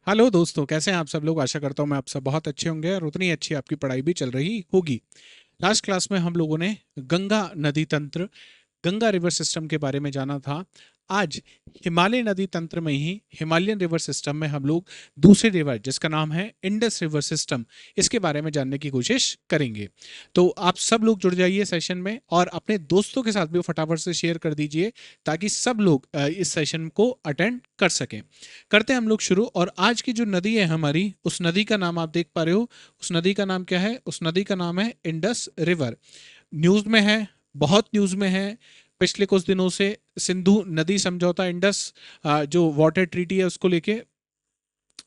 Hello दोस्तों, कैसे हैं आप सब लोग। आशा करता हूँ मैं आप सब बहुत अच्छे होंगे और उतनी अच्छी आपकी पढ़ाई भी चल रही होगी। लास्ट क्लास में हम लोगों ने गंगा नदी तंत्र, गंगा रिवर सिस्टम के बारे में जाना था। आज हिमालय नदी तंत्र में ही हिमालयन रिवर सिस्टम में हम लोग दूसरे रिवर जिसका नाम है इंडस रिवर सिस्टम, इसके बारे में जानने की कोशिश करेंगे। तो आप सब लोग जुड़ जाइए सेशन में और अपने दोस्तों के साथ भी फटाफट से शेयर कर दीजिए ताकि सब लोग इस सेशन को अटेंड कर सकें। करते हैं हम लोग शुरू। और आज की जो नदी है हमारी, उस नदी का नाम आप देख पा रहे हो। उस नदी का नाम क्या है? उस नदी का नाम है इंडस रिवर। न्यूज में है, बहुत न्यूज में है पिछले कुछ दिनों से। सिंधु नदी समझौता, इंडस जो वाटर ट्रीटी है उसको लेके।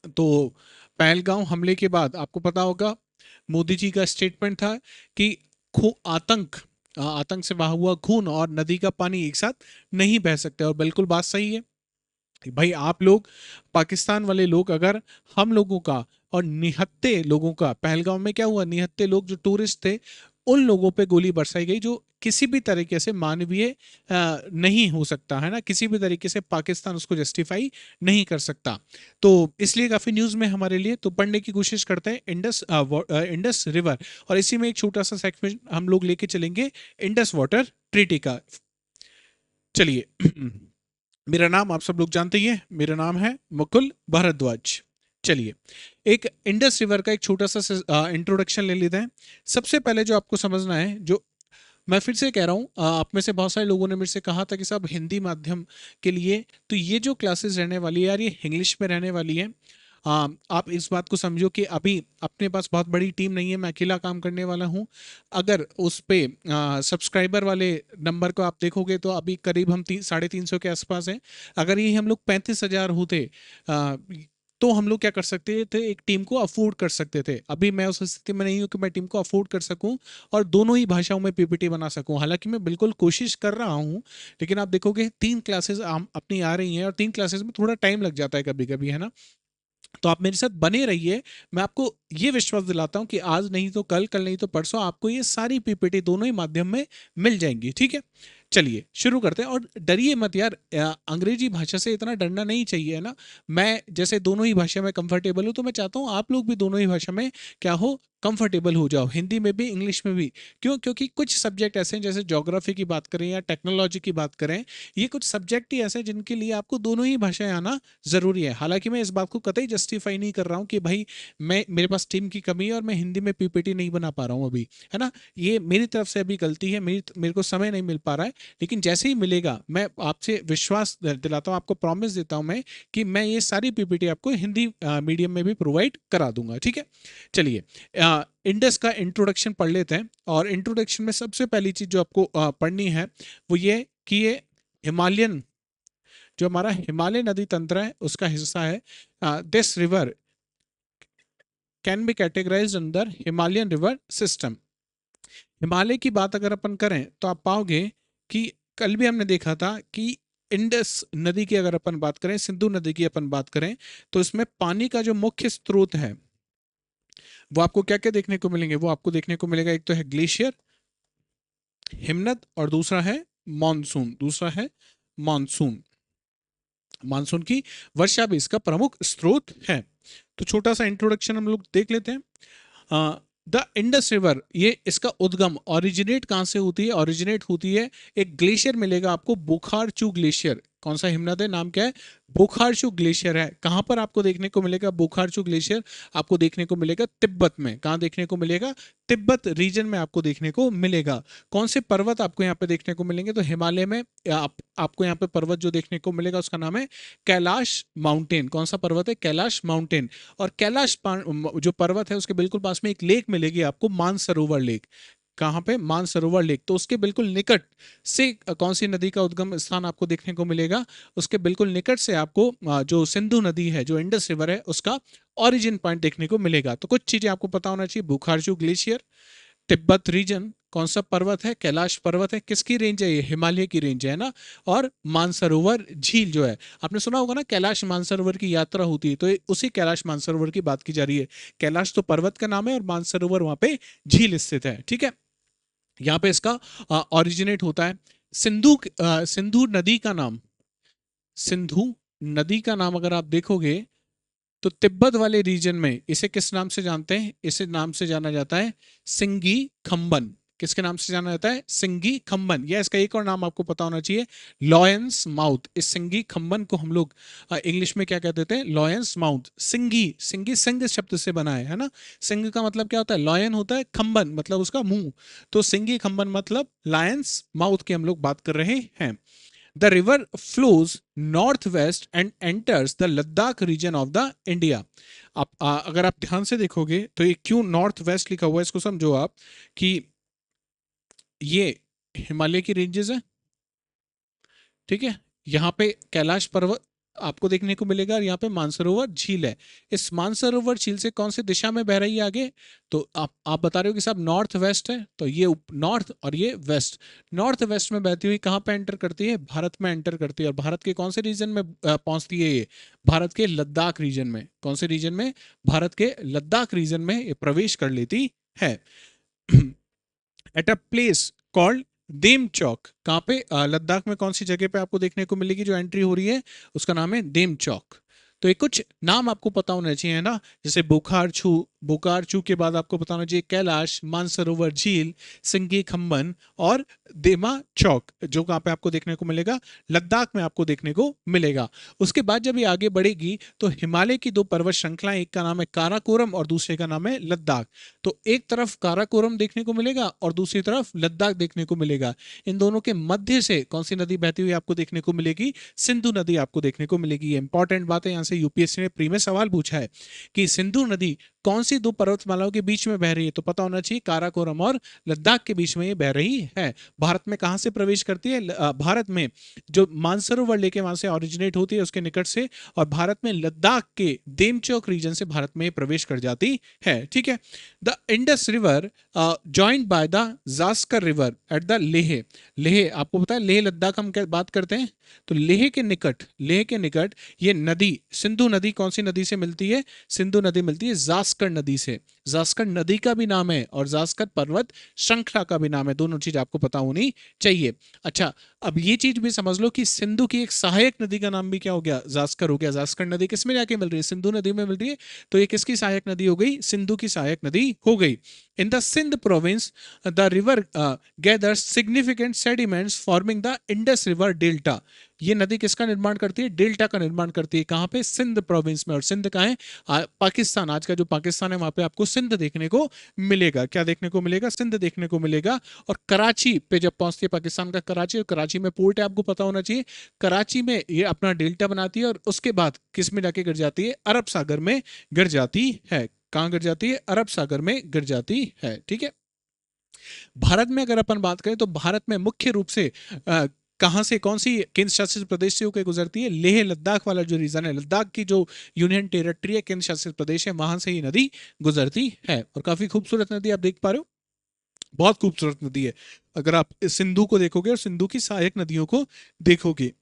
तो पहलगांव हमले के बाद आपको पता होगा मोदी जी का स्टेटमेंट था कि आतंक, आतंक से बहा हुआ खून और नदी का पानी एक साथ नहीं बह सकते। और बिल्कुल बात सही है भाई। आप लोग, पाकिस्तान वाले लोग, अगर हम लोगों का और निहत्थे लोगों का, पहलगाम में क्या हुआ, निहत्थे लोग जो टूरिस्ट थे उन लोगों पे गोली बरसाई गई, जो किसी भी तरीके से मानवीय नहीं हो सकता है ना, किसी भी तरीके से पाकिस्तान उसको जस्टिफाई नहीं कर सकता। तो इसलिए काफी न्यूज में हमारे लिए। तो पढ़ने की कोशिश करते हैं इंडस रिवर। और इसी में एक छोटा सा सेगमेंट हम लोग लेके चलेंगे इंडस वाटर ट्रीटी का। चलिए मेरा नाम आप सब लोग जानते ही हैं, मेरा नाम है मुकुल भारद्वाज। चलिए एक इंडस रिवर का एक छोटा सा इंट्रोडक्शन ले लेते हैं। सबसे पहले जो आपको समझना है, जो मैं फिर से कह रहा हूँ, आप में से बहुत सारे लोगों ने मेरे से कहा था कि साहब हिंदी माध्यम के लिए तो ये जो क्लासेस रहने वाली है यार, ये इंग्लिश में रहने वाली है। आप इस बात को समझो कि अभी अपने पास बहुत बड़ी टीम नहीं है, मैं अकेला काम करने वाला हूँ। अगर उस पे सब्सक्राइबर वाले नंबर को आप देखोगे तो अभी करीब हम 350 के आसपास हैं। अगर ये हम लोग 35,000 होते आ, तो हम लोग क्या कर सकते थे, एक टीम को अफोर्ड कर सकते थे। अभी मैं उस स्थिति में नहीं हूं कि मैं टीम को अफोर्ड कर सकूं और दोनों ही भाषाओं में पीपीटी बना सकूं। हालांकि मैं बिल्कुल कोशिश कर रहा हूं, लेकिन आप देखोगे 3 क्लासेस अपनी आ रही हैं और 3 क्लासेस में थोड़ा टाइम लग जाता है कभी कभी, है ना। तो आप मेरे साथ बने रहिए। मैं आपको ये विश्वास दिलाता हूं कि आज नहीं तो कल, कल नहीं तो परसों आपको ये सारी पीपीटी दोनों ही माध्यम में मिल जाएंगी। ठीक है, चलिए शुरू करते हैं। और डरिए मत यार, अंग्रेजी भाषा से इतना डरना नहीं चाहिए, है ना। मैं जैसे दोनों ही भाषा में कंफर्टेबल हूं, तो मैं चाहता हूं आप लोग भी दोनों ही भाषा में क्या हो, कंफर्टेबल हो जाओ, हिंदी में भी इंग्लिश में भी। क्यों? क्योंकि कुछ सब्जेक्ट ऐसे हैं, जैसे ज्योग्राफी की बात करें या टेक्नोलॉजी की बात करें, ये कुछ सब्जेक्ट ही ऐसे हैं जिनके लिए आपको दोनों ही भाषाएं आना जरूरी है। हालांकि मैं इस बात को कतई जस्टिफाई नहीं कर रहा हूँ कि भाई मैं, मेरे पास टीम की कमी है और मैं हिंदी में पीपीटी नहीं बना पा रहा हूँ अभी, है ना। ये मेरी तरफ से अभी गलती है, मेरे को समय नहीं मिल पा रहा है। लेकिन जैसे ही मिलेगा मैं आपसे विश्वास दिलाता हूँ, आपको प्रॉमिस देता हूँ मैं कि मैं ये सारी पीपीटी आपको हिंदी मीडियम में भी प्रोवाइड करा दूंगा। ठीक है, चलिए इंडस का इंट्रोडक्शन पढ़ लेते हैं। और इंट्रोडक्शन में सबसे पहली चीज जो आपको पढ़नी है वो ये कि ये हिमालयन, जो हमारा हिमालय नदी तंत्र है उसका हिस्सा है। This river can be categorised under Himalayan river system. Himalaya की बात अगर अपन करें तो आप पाओगे कि कल भी हमने देखा था कि इंडस नदी की अगर अपन बात करें, सिंधु नदी की अपन बात करें, तो इसमें पानी का जो मुख्य स्रोत है वो आपको क्या क्या देखने को मिलेंगे। वो आपको देखने को मिलेगा, एक तो है ग्लेशियर, हिमनद, और दूसरा है मानसून। दूसरा है मानसून। मानसून की वर्षा भी इसका प्रमुख स्रोत है। तो छोटा सा इंट्रोडक्शन हम लोग देख लेते हैं। द इंडस रिवर, ये इसका उद्गम, ओरिजिनेट कहाँ से होती है? ओरिजिनेट होती है, एक ग्लेशियर मिलेगा आपको, बोखारचू ग्लेशियर। कौन सा हिमनद है, नाम क्या है? बोखारचू ग्लेशियर है। कहाँ पर आपको देखने को मिलेगा बोखारचू ग्लेशियर? आपको देखने को मिलेगा तिब्बत में। कहाँ देखने को मिलेगा? तिब्बत रीजन में आपको देखने को मिलेगा। कौन से पर्वत आपको यहाँ पे देखने को मिलेंगे? तो हिमालय में आपको यहाँ पे पर्वत जो देखने को मिलेगा उसका नाम है कैलाश माउंटेन। कौन सा पर्वत है? कैलाश माउंटेन। और जो पर्वत है उसके बिल्कुल पास में एक लेक मिलेगी आपको, मानसरोवर लेक। कहाँ पे? मानसरोवर लेक। तो उसके बिल्कुल निकट से कौन सी नदी का उद्गम स्थान आपको देखने को मिलेगा? उसके बिल्कुल निकट से आपको जो सिंधु नदी है, जो इंडस रिवर है, उसका ओरिजिन पॉइंट देखने को मिलेगा। तो कुछ चीजें आपको पता होना चाहिए। बुखारजू ग्लेशियर, तिब्बत रीजन, कौन सा पर्वत है? कैलाश पर्वत है। किसकी रेंज है ये? हिमालय की रेंज है ना। और मानसरोवर झील जो है, आपने सुना होगा ना, कैलाश मानसरोवर की यात्रा होती है, तो ये उसी कैलाश मानसरोवर की बात की जा रही है। कैलाश तो पर्वत का नाम है और मानसरोवर वहां पे झील स्थित है। ठीक है, यहाँ पे इसका ओरिजिनेट होता है। सिंधु नदी का नाम, सिंधु नदी का नाम अगर आप देखोगे तो तिब्बत वाले रीजन में इसे किस नाम से जानते हैं? इसे नाम से जाना जाता है सिंगी खम्बन। किसके नाम से जाना जाता है? सिंगी खम्बन। या इसका एक और नाम आपको पता होना चाहिए, लॉयंस माउथ। इस सिंगी खम्बन को हम लोग इंग्लिश में क्या कहते थे? Lion's mouth. सिंगी, सिंगी सिंह शब्द से बना है ना। सिंह का मतलब क्या होता है? लॉयन होता है, खम्बन मतलब उसका मुंह। तो सिंगी खम्बन मतलब लायंस माउथ की हम लोग बात कर रहे हैं। The river flows northwest and enters the Ladakh region of the India. आप अगर आप ध्यान से देखोगे तो ये क्यों नॉर्थ वेस्ट लिखा हुआ है, इसको समझो आप कि ये हिमालय की रेंजेस है, ठीक है। यहाँ पे कैलाश पर्वत आपको देखने को मिलेगा और यहाँ पे मानसरोवर झील है। इस मानसरोवर झील से कौन सी दिशा में बह रही है आगे? तो आप बता रहे हो कि साहब नॉर्थ वेस्ट है, तो ये नॉर्थ और ये वेस्ट। नॉर्थ वेस्ट में बहती हुई कहाँ पे एंटर करती है? भारत में एंटर करती है। और भारत के कौन से रीजन में पहुंचती है ये? भारत के लद्दाख रीजन में। कौन से रीजन में? भारत के लद्दाख रीजन में ये प्रवेश कर लेती है। At a place called Demchok. कहाँ पे? लद्दाख में कौन सी जगह पे आपको देखने को मिलेगी जो एंट्री हो रही है? उसका नाम है देम चौक। तो ये कुछ नाम आपको पता होना चाहिए ना, जैसे बोखारछू, बोकारचू के बाद आपको पता होना चाहिए कैलाश, मानसरोवर झील, सिंगी खम्बन और देमा चौक, जो कहाँ पे आपको देखने को मिलेगा? लद्दाख में आपको देखने को मिलेगा। उसके बाद जब ये आगे बढ़ेगी तो हिमालय की दो पर्वत श्रृंखलाएं, एक का नाम है काराकोरम और दूसरे का नाम है लद्दाख। तो एक तरफ काराकोरम देखने को मिलेगा और दूसरी तरफ लद्दाख देखने को मिलेगा। इन दोनों के मध्य से कौन सी नदी बहती हुई आपको देखने को मिलेगी? सिंधु नदी आपको देखने को मिलेगी। ये इंपॉर्टेंट बात है, यहाँ से यूपीएससी ने प्री में सवाल पूछा है कि सिंधु नदी कौन सी दो पर्वतमालाओं के बीच में बह रही है? तो पता होना चाहिए काराकोरम और लद्दाख के बीच में ये बह रही है। भारत में कहां से प्रवेश करती है? भारत में जो मानसरोवर लेके वहां से ओरिजिनेट होती है उसके निकट से, और भारत में लद्दाख के देमचौक रीजन से भारत में प्रवेश कर जाती है, ठीक है। The Indus river joined by the Zanskar river at the Leh. Leh आपको पता है, लेह लद्दाख हम क्या बात करते हैं, तो लेह के निकट, लेह के निकट ये नदी सिंधु नदी कौन सी नदी से मिलती है? सिंधु नदी मिलती है जास्कर नदी से। जास्कर नदी का भी नाम है और जास्कर पर्वत श्रृंखला का भी नाम है। दोनों चीज आपको पता होनी चाहिए। अच्छा, अब ये चीज भी समझ लो कि सिंधु की एक सहायक नदी का नाम भी क्या हो गया? जास्कर हो गया। जास्कर नदी किस में जाके मिल रही है? सिंधु नदी में मिल रही है। तो ये किसकी सहायक नदी हो गई? सिंधु की सहायक नदी हो गई। In the Sindh province the river gathers significant sediments forming the Indus river delta. ये नदी किसका निर्माण करती है? डेल्टा का निर्माण करती है। कहां पे? सिंध प्रोविंस में। और सिंध कहाँ है? पाकिस्तान। आज का जो पाकिस्तान है वहां पे आपको सिंध देखने को मिलेगा। क्या देखने को मिलेगा? सिंध देखने को मिलेगा। और कराची पे जब पहुंचती है, पाकिस्तान का कराची, और कराची में पोर्ट है, आपको पता होना चाहिए। कराची में ये अपना डेल्टा बनाती है और उसके बाद किस में जाके गिर जाती है? अरब सागर में गिर जाती है। कहां गिर जाती है? अरब सागर में गिर जाती है, ठीक है। भारत में अगर अपन बात करें तो भारत में मुख्य रूप से कहां से, कौन सी केंद्र शासित प्रदेश से होकर गुजरती है? लेह लद्दाख वाला जो रीजन है, लद्दाख की जो यूनियन टेरिटरी है, केंद्र शासित प्रदेश है, वहां से ये नदी गुजरती है। और काफी खूबसूरत नदी आप देख पा रहे हो, बहुत खूबसूरत नदी है। अगर आप सिंधु को देखोगे और सिंधु की सहायक नदियों को देखोगे।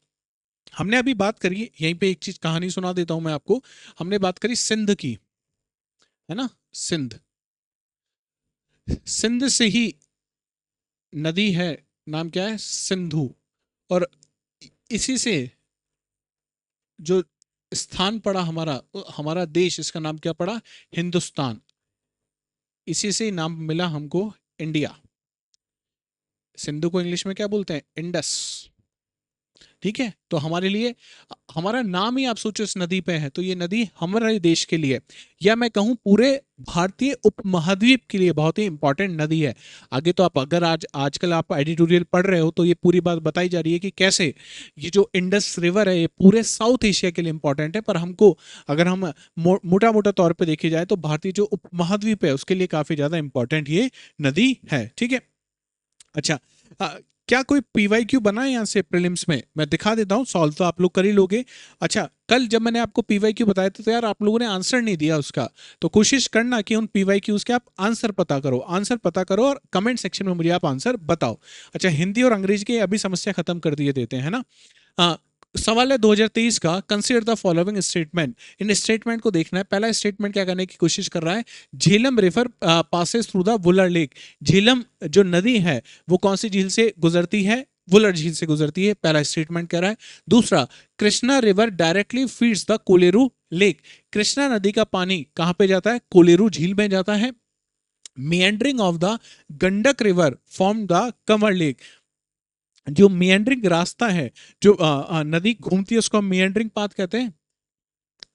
हमने अभी बात करी, यहीं पे एक चीज कहानी सुना देता हूं मैं आपको। हमने बात करी सिंध की, है ना। सिंध, सिंध से ही नदी है, नाम क्या है? सिंधु। और इसी से जो स्थान पड़ा हमारा, हमारा देश, इसका नाम क्या पड़ा? हिंदुस्तान। इसी से नाम मिला हमको इंडिया। सिंधु को इंग्लिश में क्या बोलते हैं? इंडस, ठीक है। तो हमारे लिए, हमारा नाम ही आप सोचो इस नदी पे है, तो ये नदी हमारे देश के लिए, या मैं कहूं पूरे भारतीय उपमहाद्वीप के लिए बहुत ही इंपॉर्टेंट नदी है। आगे तो आप अगर आजकल आप एडिटोरियल पढ़ रहे हो तो ये पूरी बात बताई जा रही है कि कैसे ये जो इंडस रिवर है ये पूरे साउथ एशिया के लिए इंपॉर्टेंट है। पर हमको अगर हम मोटा मोटा तौर पर देखे जाए तो भारतीय जो उपमहाद्वीप है उसके लिए काफी ज्यादा इंपॉर्टेंट ये नदी है, ठीक है। अच्छा, क्या कोई पीवाईक्यू बना है यहाँ से प्रीलिम्स में? मैं दिखा देता हूँ, सॉल्व तो आप लोग कर ही लोगे। अच्छा, कल जब मैंने आपको पीवाईक्यू बताया था तो यार आप लोगों ने आंसर नहीं दिया उसका, तो कोशिश करना कि उन पीवाईक्यूज के आप आंसर पता करो, आंसर पता करो और कमेंट सेक्शन में मुझे आप आंसर बताओ। अच्छा, हिंदी और अंग्रेजी की अभी समस्या खत्म कर दिए देते हैं, है ना। सवाल है 2023 का, consider the following statement. In statement को देखना है। पहला स्टेटमेंट क्या करने की कोशिश कर रहा है? Jhelum river passes through the Wular lake. Jhelum जो नदी है वो कौन सी झील से गुजरती है? वुलर झील से गुजरती है। पहला स्टेटमेंट कह रहा है। दूसरा, Krishna river directly feeds the Kolleru lake, Krishna नदी का पानी कहां पे जाता है? कोलेरू झील में जाता है। Meandering of the Gandak river form the Kamar lake, जो मिएंडरिंग रास्ता है, जो नदी घूमती है, उसको हम मिएंडरिंग पाथ कहते हैं,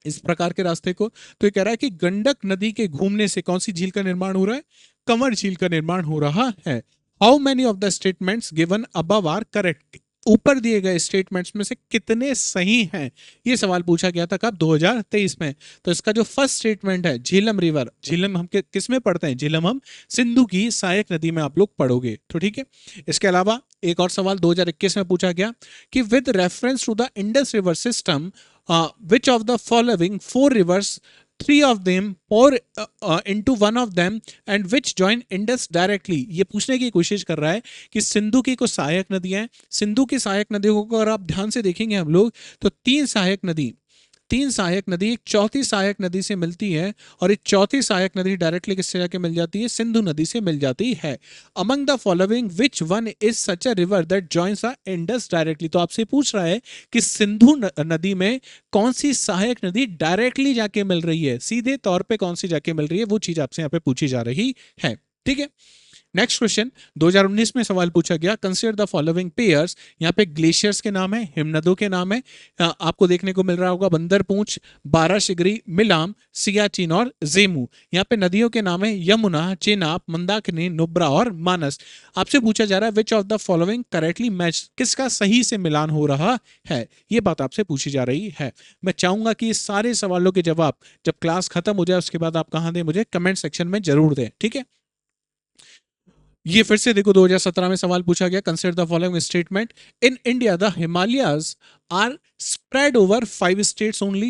इस प्रकार के रास्ते को। तो ये कह रहा है कि गंडक नदी के घूमने से कौन सी झील का निर्माण हो रहा है? कमर झील का निर्माण हो रहा है। How many of the statements given above are correct? ऊपर दिए गए स्टेटमेंट्स में से कितने सही हैं? ये सवाल पूछा गया था कब? 2023 में। तो इसका जो फर्स्ट स्टेटमेंट है, झेलम रिवर, झेलम हम किस में पढ़ते हैं? झेलम हम सिंधु की सहायक नदी में आप लोग पढ़ोगे, तो ठीक है। इसके अलावा एक और सवाल 2021 में पूछा गया कि with reference to the Indus river system, which of the following four rivers, three of them pour into one of them and which join Indus directly? ये पूछने की कोशिश कर रहा है कि सिंधु की कुछ सहायक नदियां हैं, सिंधु की सहायक नदियों को अगर आप ध्यान से देखेंगे हम लोग, तो तीन सहायक नदी एक चौथी सहायक नदी से मिलती है, और एक चौथी सहायक नदी डायरेक्टली किससे जाके मिल जाती है? सिंधु नदी से मिल जाती है। Among the following which one is such a river that joins a Indus directly? तो आपसे पूछ रहा है कि सिंधु नदी में कौन सी सहायक नदी डायरेक्टली जाके मिल रही है, सीधे तौर पे कौन सी जाके मिल रही है, वो चीज आपसे यहाँ पे पूछी जा रही है, ठीक है। नेक्स्ट क्वेश्चन 2019 में सवाल पूछा गया, कंसीडर द फॉलोइंग पेयर्स। यहाँ पे ग्लेशियर्स के नाम है, हिमनदों के नाम है, आपको देखने को मिल रहा होगा बंदरपूंछ, बाराशिगरी, मिलाम, सियाचिन और जेमू। यहाँ पे नदियों के नाम है यमुना, चेनाब, मंदाकिनी, नुब्रा और मानस। आपसे पूछा जा रहा है which of the following correctly match, किसका सही से मिलान हो रहा है, ये बात आपसे पूछी जा रही है। मैं चाहूंगा कि इस सारे सवालों के जवाब जब क्लास खत्म हो जाए उसके बाद आप कहां दें? मुझे कमेंट सेक्शन में जरूर दें, ठीक है। ये फिर से देखो 2017 में सवाल पूछा गया, consider the following statement, in India the Himalayas are spread over 5 states only.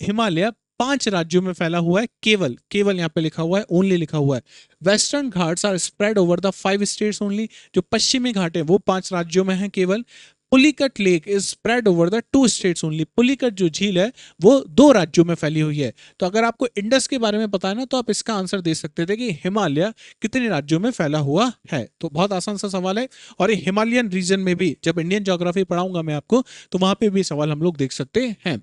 Himalaya 5 राज्यों में फैला हुआ है, केवल, केवल यहाँ पे लिखा हुआ है, ओनली लिखा हुआ है। Western Ghats are spread over the 5 states only, जो पश्चिमी घाट है वो 5 राज्यों में है केवल। Pulicat lake is spread over the 2 states only, Pulicat जो झील है वो 2 राज्यों में फैली हुई है। तो अगर आपको इंडस के बारे में पता है ना, तो आप इसका आंसर दे सकते थे कि हिमालय कितने राज्यों में फैला हुआ है। तो बहुत आसान सा सवाल है, और ये हिमालयन रीजन में भी जब इंडियन ज्योग्राफी पढ़ाऊंगा मैं आपको, तो वहां पे भी सवाल हम लोग देख सकते हैं।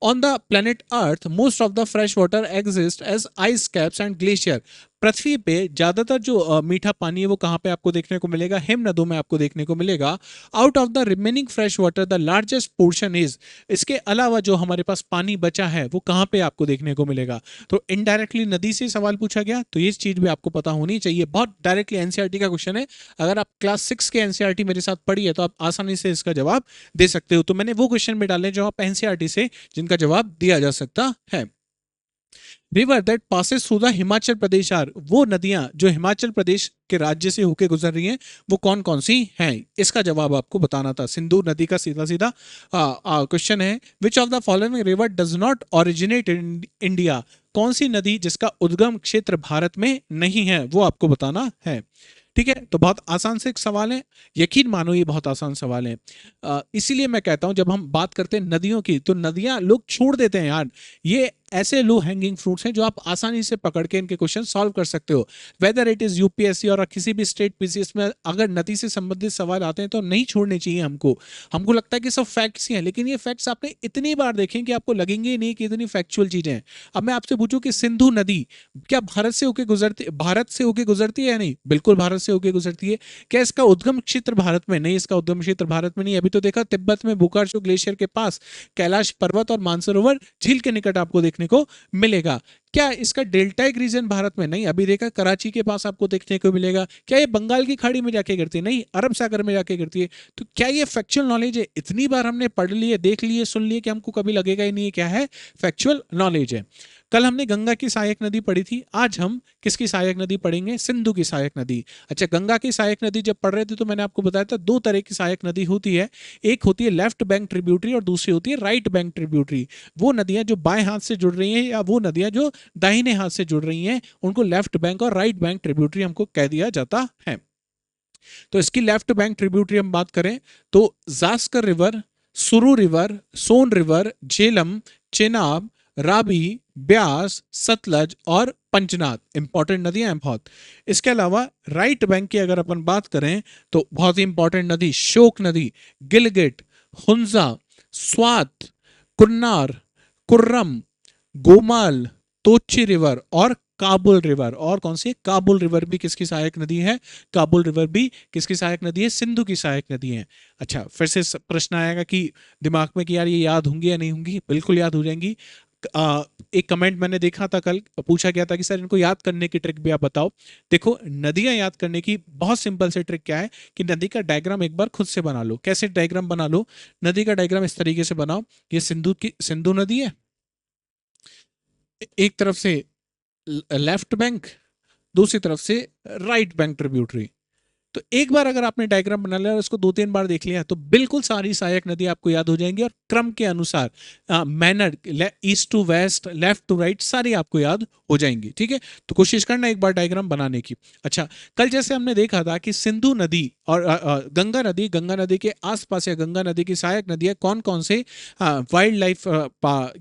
On the planet Earth, most of the fresh water exists as ice caps and glacier. पृथ्वी पे ज्यादातर जो मीठा पानी है वो कहाँ पे आपको देखने को मिलेगा? हिम नदों में आपको देखने को मिलेगा। Out of the remaining fresh water the largest portion is, इसके अलावा जो हमारे पास पानी बचा है वो कहाँ पे आपको देखने को मिलेगा? तो इनडायरेक्टली नदी से सवाल पूछा गया, तो ये चीज भी आपको पता होनी चाहिए। बहुत डायरेक्टली एनसीईआरटी का क्वेश्चन है, अगर आप क्लास 6 के एनसीईआरटी मेरे साथ पढ़िए तो आप आसानी से इसका जवाब दे सकते हो। तो मैंने वो क्वेश्चन में डाले जो आप एनसीईआरटी से जिनका जवाब दिया जा सकता है। River that passes through the Himachal Pradesh are, वो नदियां जो हिमाचल प्रदेश के राज्य से होकर गुजर रही हैं वो कौन कौन सी हैं? इसका जवाब आपको बताना था। सिंधु नदी का सीधा सीधा क्वेश्चन है। Which of the following river does not originate in India, कौन सी नदी जिसका उद्गम क्षेत्र भारत में नहीं है, वो आपको बताना है, ठीक है। तो बहुत आसान से एक सवाल है, यकीन मानो ये बहुत आसान सवाल है। इसीलिए मैं कहता हूं जब हम बात करते हैं नदियों की, तो नदियां लोग छोड़ देते हैं यार। ये ऐसे लो हैंगिंग फ्रूट्स हैं जो आप आसानी से पकड़ के इनके क्वेश्चन सॉल्व कर सकते हो। वेदर इट इज यूपीएससी और किसी भी स्टेट पीसीएस में अगर नदी से संबंधित सवाल आते हैं तो नहीं छोड़ने चाहिए हमको। हमको लगता है कि सब फैक्ट्स ही हैं, लेकिन ये फैक्ट्स आपने इतनी बार देखें कि आपको लगेंगे ही नहीं कि इतनी फैक्चुअल चीजें हैं। अब मैं आपसे पूछूं कि सिंधु नदी क्या भारत से होकर गुजरती है या नहीं? बिल्कुल भारत से होकर गुजरती है। क्या इसका उद्गम क्षेत्र भारत में? नहीं, इसका उद्गम क्षेत्र भारत में नहीं। अभी तो देखा तिब्बत में बोकार्चो ग्लेशियर के पास कैलाश पर्वत और मानसरोवर झील के निकट आपको देखने को मिलेगा। क्या इसका डेल्टाइक रीजन भारत में? नहीं, अभी देखा कराची के पास आपको देखने को मिलेगा। क्या ये बंगाल की खाड़ी में जाके गिरती है? नहीं, अरब सागर में जाके गिरती है। तो क्या ये फैक्चुअल नॉलेज है? इतनी बार हमने पढ़ लिए, देख लिए, सुन लिए कि हमको कभी लगेगा ही नहीं क्या है फैक्चुअल नॉलेज है। कल हमने गंगा की सहायक नदी पढ़ी थी, आज हम किसकी सहायक नदी पढ़ेंगे? सिंधु की सहायक नदी। अच्छा, गंगा की सहायक नदी जब पढ़ रहे थे तो मैंने आपको बताया था 2 तरह की सहायक नदी होती है, एक होती है लेफ्ट बैंक ट्रिब्यूटरी और दूसरी होती है राइट बैंक ट्रिब्यूटरी। वो नदियां जो बाएं हाथ से जुड़ रही हैं या वो नदियां जो दाहिने हाथ से जुड़ रही हैं उनको लेफ्ट बैंक और राइट बैंक ट्रिब्यूटरी हमको कह दिया जाता है। तो इसकी लेफ्ट बैंक ट्रिब्यूटरी हम बात करें तो जास्कर रिवर, सुरु रिवर, सोन रिवर, झेलम, चेनाब, रावी, ब्यास, सतलज और पंचनाद इंपॉर्टेंट नदियां हैं बहुत। इसके अलावा राइट बैंक की अगर अपन बात करें तो बहुत ही इंपॉर्टेंट नदी शोक नदी, गिलगिट, हुंजा, स्वात, कुन्नार, कुर्रम, गोमाल, तोची रिवर और काबुल रिवर। और कौन सी? काबुल रिवर भी किसकी सहायक नदी है? काबुल रिवर भी किसकी सहायक नदी है? सिंधु की सहायक नदी है। अच्छा, फिर से प्रश्न आएगा कि दिमाग में कि यार ये याद होंगी या नहीं होंगी? बिल्कुल याद हो जाएंगी। आ, एक कमेंट मैंने देखा था कल, पूछा गया था कि सर इनको याद करने की ट्रिक भी आप बताओ। देखो, नदियां याद करने की बहुत सिंपल से ट्रिक क्या है कि नदी का डायग्राम एक बार खुद से बना लो। कैसे डायग्राम बना लो? नदी का डायग्राम इस तरीके से बनाओ, ये सिंधु नदी है, एक तरफ से लेफ्ट बैंक, दूसरी तरफ से राइट बैंक ट्रिब्यूटरी। तो एक बार अगर आपने डायग्राम बना लिया और इसको 2-3 बार देख लिया तो बिल्कुल सारी सहायक नदी आपको याद हो जाएंगी, और क्रम के अनुसार manner, east to west, left to right, सारी आपको याद हो जाएंगी। ठीक है, तो कोशिश करना एक बार डायग्राम बनाने की। अच्छा, कल जैसे हमने देखा था कि सिंधु नदी और गंगा नदी के आसपास या गंगा नदी की सहायक नदियां कौन कौन से वाइल्ड लाइफ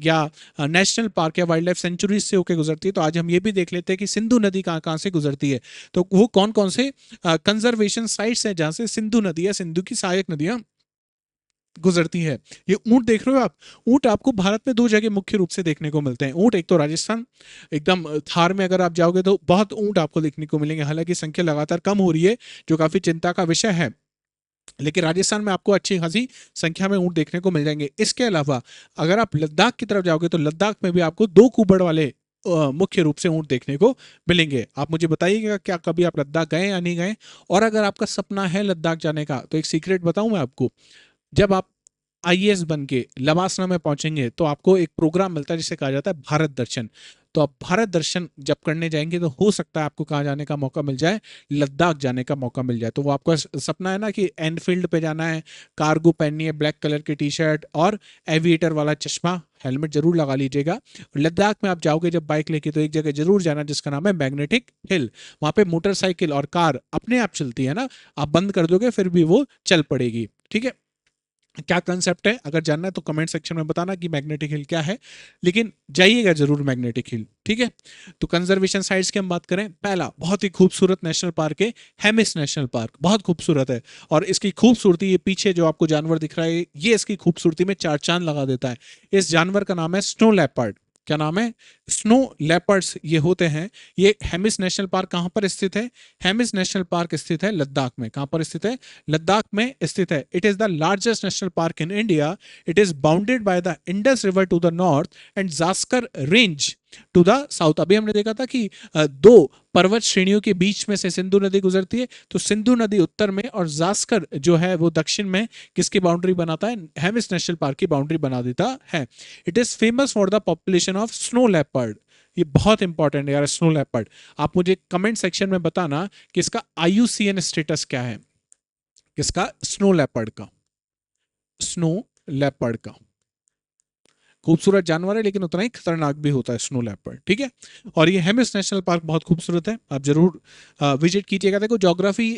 या नेशनल पार्क या वाइल्ड लाइफ सेंचुरीज से होकर गुजरती है। तो आज हम ये भी देख लेते हैं कि सिंधु नदी कहाँ कहाँ से गुजरती है, तो वो कौन कौन से कंजर्वेशन साइट्स हैं जहां से सिंधु नदी या सिंधु की सहायक नदियां गुजरती है। ये ऊंट देख रहे हो आप? ऊंट आपको भारत में 2 जगह मुख्य रूप से देखने को मिलते हैं। ऊंट एक तो राजस्थान, एकदम थार में अगर आप जाओगे तो बहुत ऊंट आपको देखने को मिलेंगे, हालांकि संख्या लगातार कम हो रही है जो काफी चिंता का विषय है, लेकिन राजस्थान में आपको अच्छी खासी संख्या में ऊंट देखने को मिल जाएंगे। इसके अलावा अगर आप लद्दाख की तरफ जाओगे तो लद्दाख में भी आपको 2 कुबड़ वाले मुख्य रूप से ऊंट देखने को मिलेंगे। आप मुझे बताइएगा क्या कभी आप लद्दाख गए या नहीं गए? और अगर आपका सपना है लद्दाख जाने का तो एक सीक्रेट बताऊं मैं आपको, जब आप आईएएस बन के लवासना में पहुंचेंगे तो आपको एक प्रोग्राम मिलता है जिसे कहा जाता है भारत दर्शन। तो आप भारत दर्शन जब करने जाएंगे तो हो सकता है आपको कहाँ जाने का मौका मिल जाए? लद्दाख जाने का मौका मिल जाए। तो वो आपका सपना है ना कि एनफील्ड पे जाना है, कार्गो पहननी है, ब्लैक कलर की टी शर्ट और एविएटर वाला चश्मा, हेलमेट जरूर लगा लीजिएगा। लद्दाख में आप जाओगे जब बाइक लेके तो एक जगह जरूर जाना जिसका नाम है मैग्नेटिक हिल। वहां पे मोटरसाइकिल और कार अपने आप चलती है ना, आप बंद कर दोगे फिर भी वो चल पड़ेगी। ठीक है, क्या कंसेप्ट है अगर जानना है तो कमेंट सेक्शन में बताना कि मैग्नेटिक हिल क्या है, लेकिन जाइएगा जरूर मैग्नेटिक हिल। ठीक है, तो कंजर्वेशन साइट्स की हम बात करें, पहला बहुत ही खूबसूरत नेशनल पार्क है हेमिस नेशनल पार्क, बहुत खूबसूरत है। और इसकी खूबसूरती, ये पीछे जो आपको जानवर दिख रहा है ये इसकी खूबसूरती में 4 चांद लगा देता है। इस जानवर का नाम है स्नो लेपर्ड। क्या नाम है? स्नो लेपर्ड्स ये होते हैं। ये हेमिस नेशनल पार्क कहाँ पर स्थित है? हेमिस नेशनल पार्क स्थित है लद्दाख में। कहाँ पर स्थित है? लद्दाख में स्थित है। It is the largest national park in India. It is bounded by the Indus river to the north and Zanskar range to the south. अभी हमने देखा था कि 2 पर्वत श्रेणियों के बीच में से सिंधु नदी गुजरती है, तो सिंधु नदी उत्तर में और जास्कर जो है वो दक्षिण में किसकी बाउंड्री बनाता है? हेमिस नेशनल पार्क की बाउंड्री बना देता है। It is famous for the population of snow leopard. ये बहुत इंपॉर्टेंट है यार, स्नो लेपर्ड। आप मुझे कमेंट सेक्शन में बताना कि इसका IUCN स्टेटस क्या है, किसका? स्नो लेपर्ड का। स्नो लेपर्ड का खूबसूरत जानवर है लेकिन उतना ही खतरनाक भी होता है स्नो लेपर्ड। ठीक है, और ये हेमिस नेशनल पार्क बहुत खूबसूरत है, आप जरूर विजिट कीजिएगा। देखो, ज्योग्राफी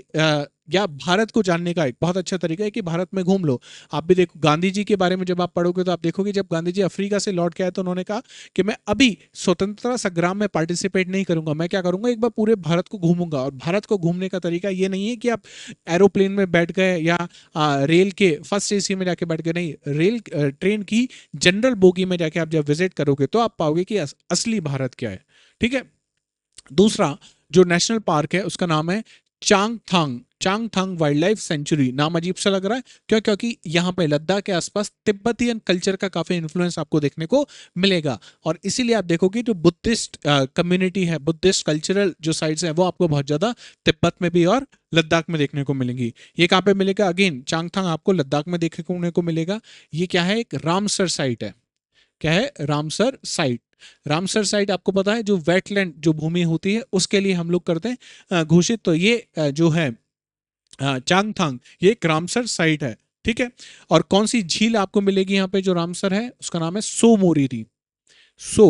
या भारत को जानने का एक बहुत अच्छा तरीका है कि भारत में घूम लो। आप भी देखो, गांधी जी के बारे में जब आप पढ़ोगे तो आप देखोगे जब गांधी जी अफ्रीका से लौट के आए तो उन्होंने कहा कि मैं अभी स्वतंत्रता संग्राम में पार्टिसिपेट नहीं करूंगा, मैं क्या करूंगा, एक बार पूरे भारत को घूमूंगा। और भारत को घूमने का तरीका ये नहीं है कि आप एरोप्लेन में बैठ गए या रेल के फर्स्ट AC में जाके बैठ गए, नहीं, रेल ट्रेन की जनरल बोगी में जाके आप जब विजिट करोगे तो आप पाओगे कि असली भारत क्या है। ठीक है, दूसरा जो नेशनल पार्क है उसका नाम है Changthang. Changthang wild life sanctuary. नाम अजीब सा लग रहा है क्यों? क्योंकि यहाँ पे लद्दाख के आसपास तिब्बतियन कल्चर का काफी इन्फ्लुएंस आपको देखने को मिलेगा, और इसीलिए आप देखोगे जो बुद्धिस्ट कम्युनिटी है, बुद्धिस्ट कल्चरल जो साइट्स हैं वो आपको बहुत ज्यादा तिब्बत में भी और लद्दाख में देखने को मिलेंगी। ये कहाँ पे मिलेगा? अगेन चांगथांग आपको लद्दाख में देखने को मिलेगा। ये क्या है? एक रामसर साइट है। क्या है? Ramsar site. रामसर साइट आपको पता है जो वेटलैंड जो भूमि होती है उसके लिए हम लोग करते हैं घोषित। तो ये जो है चांगथांग, ये एक रामसर साइट है। ठीक है, और कौन सी झील आपको मिलेगी यहाँ पे जो रामसर है? उसका नाम है सो मोरिरी। सो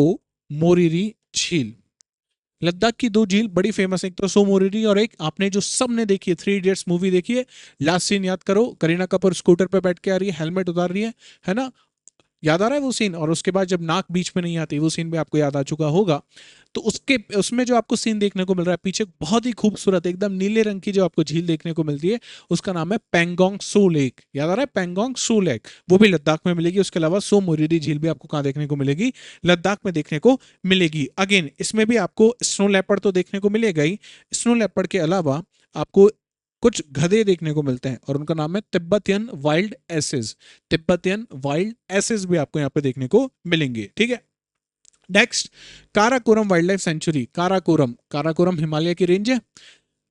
मोरिरी झील। लद्दाख की 2 झील बड़ी फेमस है, एक तो सो मोरिरी और एक आपने जो सबने देखी है 3 इडियट्स मूवी देखी है, लास्ट सीन याद करो, करीना कपूर स्कूटर पे बैठ के आ रही है, हेलमेट उतार रही है ना, याद आ रहा है वो सीन? और उसके बाद जब नाक बीच में नहीं आती, वो सीन भी आपको याद आ चुका होगा। तो उसके उसमें जो आपको सीन देखने को मिल रहा है पीछे, बहुत ही खूबसूरत एकदम नीले रंग की जो आपको झील देखने को मिलती है, उसका नाम है पेंगोंग सो लेक। याद आ रहा है? पेंगोंग सो लेक, वो भी लद्दाख में मिलेगी। उसके अलावा सो मोरिरी झील भी आपको कहाँ देखने को मिलेगी? लद्दाख में देखने को मिलेगी। अगेन इसमें भी आपको स्नो लेपर्ड तो देखने को मिलेगा ही, स्नो लेपर्ड के अलावा आपको कुछ गधे देखने को मिलते हैं और उनका नाम है Tibetan wild asses. Tibetan wild asses भी आपको यहाँ पे देखने को मिलेंगे। ठीक है, next, Karakoram wildlife sanctuary. Karakoram, Karakoram Himalaya की रेंज है,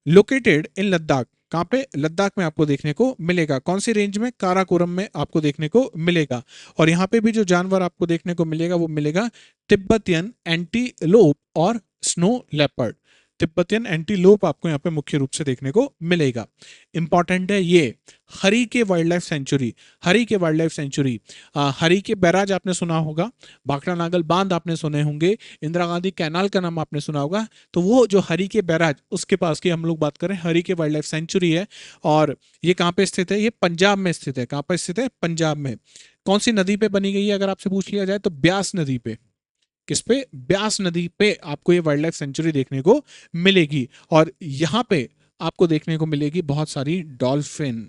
लोकेटेड इन लद्दाख। कहाँ पे? लद्दाख में आपको देखने को मिलेगा। कौन सी रेंज में? काराकोरम में आपको देखने को मिलेगा। और यहाँ पे भी जो जानवर आपको देखने को मिलेगा वो मिलेगा तिब्बतियन एंटीलोप और स्नो लेपर्ड। तिब्बतियन एंटीलोप आपको यहाँ पे मुख्य रूप से देखने को मिलेगा। इंपॉर्टेंट है ये हरी के वाइल्ड लाइफ सेंचुरी। हरी के वाइल्ड लाइफ सेंचुरी, हरी के बैराज आपने सुना होगा, भाखड़ा नागल बांध आपने सुने होंगे, इंदिरा गांधी कैनाल का नाम आपने सुना होगा। तो वो जो हरी के बैराज, उसके पास की हम लोग बात करें, हरी के वाइल्ड लाइफ सेंचुरी है। और ये कहाँ पे स्थित है? ये पंजाब में स्थित है। कहाँ पे स्थित है? पंजाब में। कौन सी नदी पे बनी गई है अगर आपसे पूछ लिया जाए तो? ब्यास नदी पे। किस पे? ब्यास नदी पे आपको ये वाइल्ड लाइफ सेंचुरी देखने को मिलेगी। और यहां पे आपको देखने को मिलेगी बहुत सारी डॉल्फिन।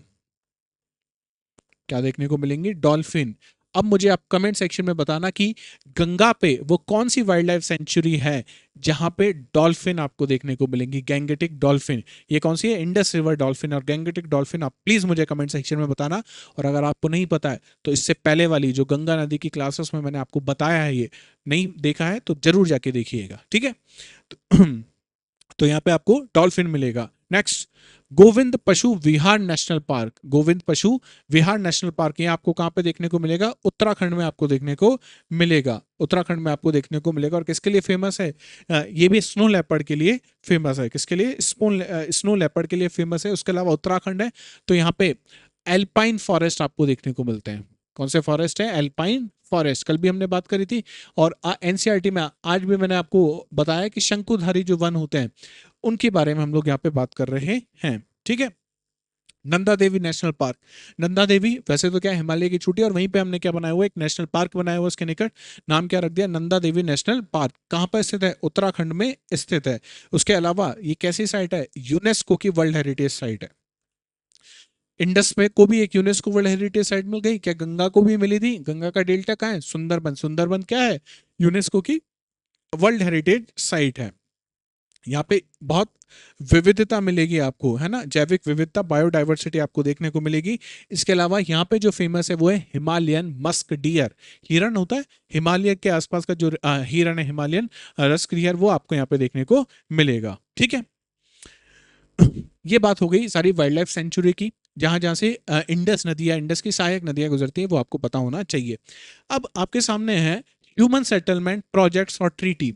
क्या देखने को मिलेंगी? डॉल्फिन। अब मुझे आप कमेंट सेक्शन में बताना कि गंगा पे वो कौन सी वाइल्ड लाइफ सेंचुरी है जहां पे डॉल्फिन आपको देखने को मिलेंगी। गैंगेटिक डॉल्फिन, ये कौन सी है? इंडस रिवर डॉल्फिन और गैंगेटिक डॉल्फिन। आप प्लीज मुझे कमेंट सेक्शन में बताना। और अगर आपको नहीं पता है तो इससे पहले वाली जो गंगा नदी की क्लासेस में मैंने आपको बताया है, ये नहीं देखा है तो जरूर जाके देखिएगा। ठीक है, तो यहाँ पे आपको डॉल्फिन मिलेगा। नेक्स्ट, गोविंद पशु विहार नेशनल पार्क। गोविंद पशु विहार नेशनल पार्क, ये आपको कहाँ पे देखने को मिलेगा? उत्तराखंड में आपको देखने को मिलेगा। उत्तराखंड में आपको देखने को मिलेगा। और किसके लिए फेमस है? ये भी स्नो लेपर्ड के लिए फेमस है। किसके लिए? स्नो लेपर्ड के लिए फेमस है। उसके अलावा उत्तराखंड है तो यहाँ पे एल्पाइन फॉरेस्ट आपको देखने को मिलते हैं। कौन से फॉरेस्ट है? एल्पाइन फॉरेस्ट, कल भी हमने बात करी थी। और एनसीईआरटी में आज भी मैंने आपको बताया कि शंकुधारी जो वन होते हैं उनके बारे में हम लोग यहाँ पे बात कर रहे हैं। ठीक है, नंदा देवी नेशनल पार्क। नंदा देवी वैसे तो क्या है, हिमालय की चोटी, और वहीं पे हमने क्या बनाया हुआ है? एक नेशनल पार्क बनाया हुआ है उसके निकट। नाम क्या रख दिया? Nanda Devi national park. कहाँ पर स्थित है? उत्तराखंड में स्थित है। उसके अलावा ये कैसी साइट है? यूनेस्को की वर्ल्ड हेरिटेज साइट है। इंडस में को भी एक यूनेस्को वर्ल्ड हेरिटेज साइट मिल गई क्या? गंगा को भी मिली थी। गंगा का डेल्टा कहाँ है? सुंदरबन। सुंदरबन क्या है? यूनेस्को की वर्ल्ड हेरिटेज साइट है। यहाँ पे बहुत विविधता मिलेगी आपको, है ना, जैविक विविधता, बायोडाइवर्सिटी आपको देखने को मिलेगी। इसके अलावा यहाँ पे जो फेमस है वो है हिमालयन मस्क डियर। हिरन होता है हिमालय के आसपास का जो हिरन है, हिमालयन रस्क डियर, वो आपको यहाँ पे देखने को मिलेगा। ठीक है, ये बात हो गई सारी वाइल्ड लाइफ सेंचुरी की, जहां जहां से इंडस नदी या इंडस की सहायक नदियां गुजरती है, वो आपको पता होना चाहिए। अब आपके सामने है ह्यूमन सेटलमेंट, प्रोजेक्ट्स और ट्रीटी।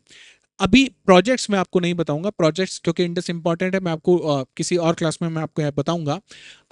अभी प्रोजेक्ट्स मैं आपको नहीं बताऊंगा, प्रोजेक्ट्स क्योंकि इंडस इंपॉर्टेंट है, मैं आपको किसी और क्लास में मैं आपको बताऊंगा।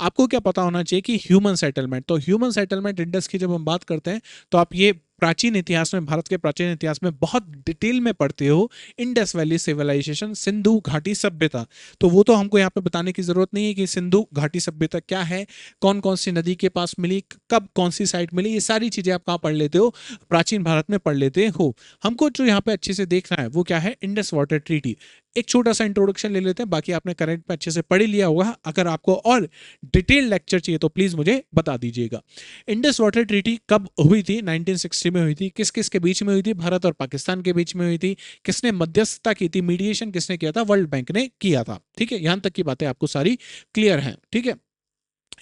आपको क्या पता होना चाहिए कि ह्यूमन सेटलमेंट, तो ह्यूमन सेटलमेंट इंडस की जब हम बात करते हैं तो आप ये प्राचीन इतिहास में, भारत के प्राचीन इतिहास में बहुत डिटेल में पढ़ते हो। इंडस वैली सिविलाइजेशन, सिंधु घाटी सभ्यता, तो वो तो हमको यहाँ पे बताने की जरूरत नहीं है कि सिंधु घाटी सभ्यता क्या है, कौन कौन सी नदी के पास मिली, कब कौन सी साइट मिली, ये सारी चीजें आप कहाँ पढ़ लेते हो? प्राचीन भारत में पढ़ लेते हो। हमको जो यहाँ पे अच्छे से देखना है वो क्या है? Indus water treaty. एक छोटा सा इंट्रोडक्शन ले लेते हैं, बाकी आपने करंट में अच्छे से पढ़ लिया होगा। अगर आपको और डिटेल लेक्चर चाहिए तो प्लीज मुझे बता दीजिएगा। इंडस वाटर ट्रीटी कब हुई थी? 1960 में हुई थी। किस किस के बीच में हुई थी? भारत और पाकिस्तान के बीच में हुई थी। किसने मध्यस्थता की थी? मीडिएशन किसने किया था? वर्ल्ड बैंक ने किया था। ठीक है, यहां तक की बातें आपको सारी क्लियर हैं। ठीक है,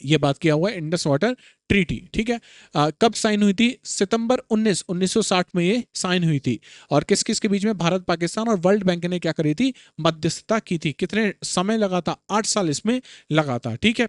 ये बात किया हुआ है इंडस वाटर ट्रीटी। ठीक है, कब साइन हुई थी? सितंबर 1960 में ये साइन हुई थी। और किस किस के बीच में? भारत, पाकिस्तान और वर्ल्ड बैंक ने क्या करी थी? मध्यस्थता की थी। कितने समय लगा था? 8 साल इसमें लगा था। ठीक है,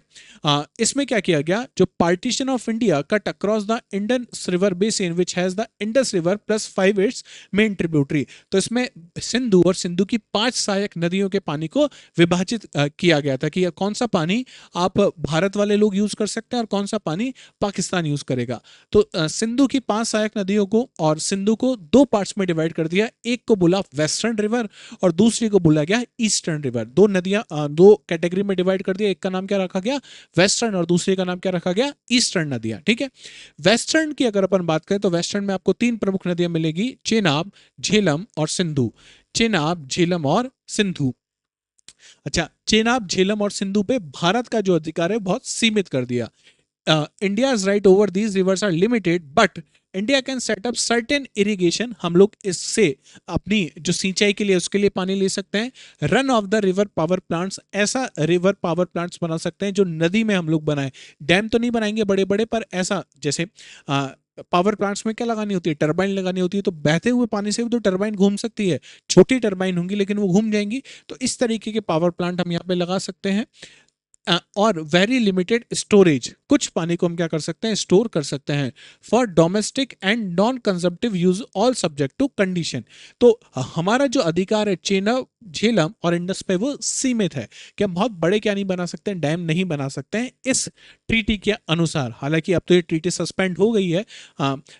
इसमें क्या किया गया? जो partition of India cut across the Indus river basin which has the Indus river plus 5 it's main tributary, तो इसमें सिंधु और सिंधु की 5 सहायक नदियों के पानी को विभाजित किया गया था कि कौन सा पानी आप भारत वाले लोग यूज कर सकते हैं और कौन सा पानी पाकिस्तान यूज करेगा। तो सिंधु की 5 सहायक नदियों को और सिंधु को 2 पार्ट्स में डिवाइड कर दिया। एक को बोला वेस्टर्न रिवर और दूसरी को बोला गया ईस्टर्न रिवर। दो नदियां 2 कैटेगरी में डिवाइड कर दिया। एक का नाम क्या रखा गया, वेस्टर्न, और दूसरे का नाम क्या रखा गया, ईस्टर्न नदियां। ठीक है, वेस्टर्न की अगर अपन बात करें तो वेस्टर्न में आपको 3 प्रमुख नदियां मिलेगी, चेनाब, झेलम और सिंधु। चेनाब, झेलम और सिंधु। अच्छा, चेनाब, झेलम और सिंधु पे भारत का जो अधिकार है बहुत सीमित कर दिया। India's right over these rivers are limited but India can set up certain irrigation. हम लोग इससे अपनी जो सिंचाई के लिए उसके लिए पानी ले सकते हैं। Run of the river power plants, ऐसा रिवर पावर प्लांट्स बना सकते हैं जो नदी में हम लोग बनाए। डैम तो नहीं बनाएंगे बड़े बड़े, पर ऐसा जैसे पावर प्लांट्स में क्या लगानी होती है, टरबाइन लगानी होती है, तो बहते हुए पानी से भी तो टरबाइन घूम सकती है। छोटी टरबाइन होंगी लेकिन वो घूम जाएंगी। तो इस तरीके के पावर प्लांट हम यहाँ पे लगा सकते हैं। और वेरी लिमिटेड स्टोरेज, कुछ पानी को हम क्या कर सकते हैं, स्टोर कर सकते हैं। For domestic and non consumptive use all subject to condition. तो हमारा जो अधिकार है चेनाब, झेलम और इंडस पे वो सीमित है कि हम बहुत बड़े क्या नहीं बना सकते हैं, डैम नहीं बना सकते हैं इस ट्रीटी के अनुसार। हालांकि अब तो ये ट्रीटी सस्पेंड हो गई है,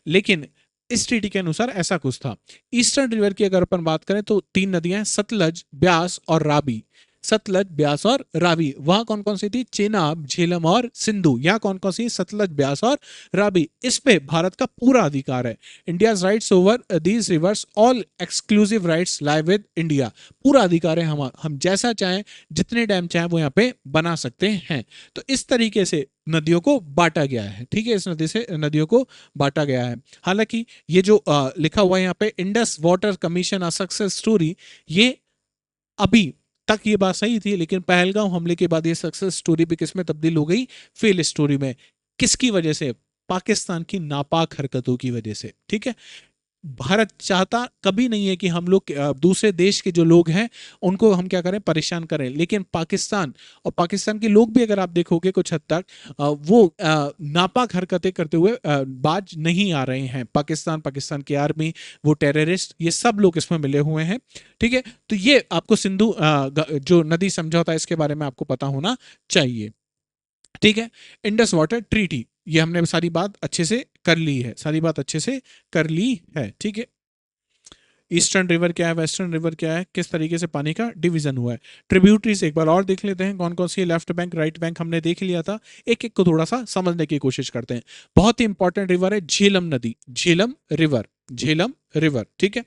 लेकिन इस ट्रीटी के अनुसार ऐसा कुछ था। ईस्टर्न रिवर की अगर अपन बात करें तो 3 नदियां, सतलज, ब्यास और रावी। सतलज, ब्यास और रावी। वहां कौन कौन सी थी, चेनाब, झेलम और सिंधु। यहाँ कौन कौन सी, सतलज, ब्यास और रावी। इस पे भारत का पूरा अधिकार है। India's rights over these reverse all exclusive rights lie with India. पूरा अधिकार है, हम जैसा चाहें, जितने डैम चाहें वो यहाँ पे बना सकते हैं। तो इस तरीके से नदियों को बांटा गया है। ठीक है, इस नदी से नदियों को बांटा गया है। हालांकि ये जो लिखा हुआ है यहाँ पे, Indus water commission a success story, ये अभी तक ये बात सही थी, लेकिन पहलगांव हमले के बाद ये सक्सेस स्टोरी भी किस में तब्दील हो गई, फेल स्टोरी में। किसकी वजह से, पाकिस्तान की नापाक हरकतों की वजह से। ठीक है, भारत चाहता कभी नहीं है कि हम लोग दूसरे देश के जो लोग हैं उनको हम क्या करें, परेशान करें। लेकिन पाकिस्तान और पाकिस्तान के लोग भी अगर आप देखोगे कुछ हद तक वो नापाक हरकतें करते हुए बाज नहीं आ रहे हैं। पाकिस्तान की आर्मी, वो टेररिस्ट, ये सब लोग इसमें मिले हुए हैं। ठीक है, तो ये आपको सिंधु जो नदी समझौता इसके बारे में आपको पता होना चाहिए। ठीक है, इंडस वाटर ट्रीटी, ये हमने सारी बात अच्छे से कर ली है, सारी बात अच्छे से कर ली है। ठीक है, ईस्टर्न रिवर क्या है, वेस्टर्न रिवर क्या है, किस तरीके से पानी का डिवीजन हुआ है। ट्रिब्यूटरीज एक बार और देख लेते हैं, कौन कौन सी, लेफ्ट बैंक, राइट बैंक हमने देख लिया था। एक एक को थोड़ा सा समझने की कोशिश करते हैं। बहुत ही इंपॉर्टेंट रिवर है झेलम नदी, झेलम रिवर, झेलम रिवर। ठीक है,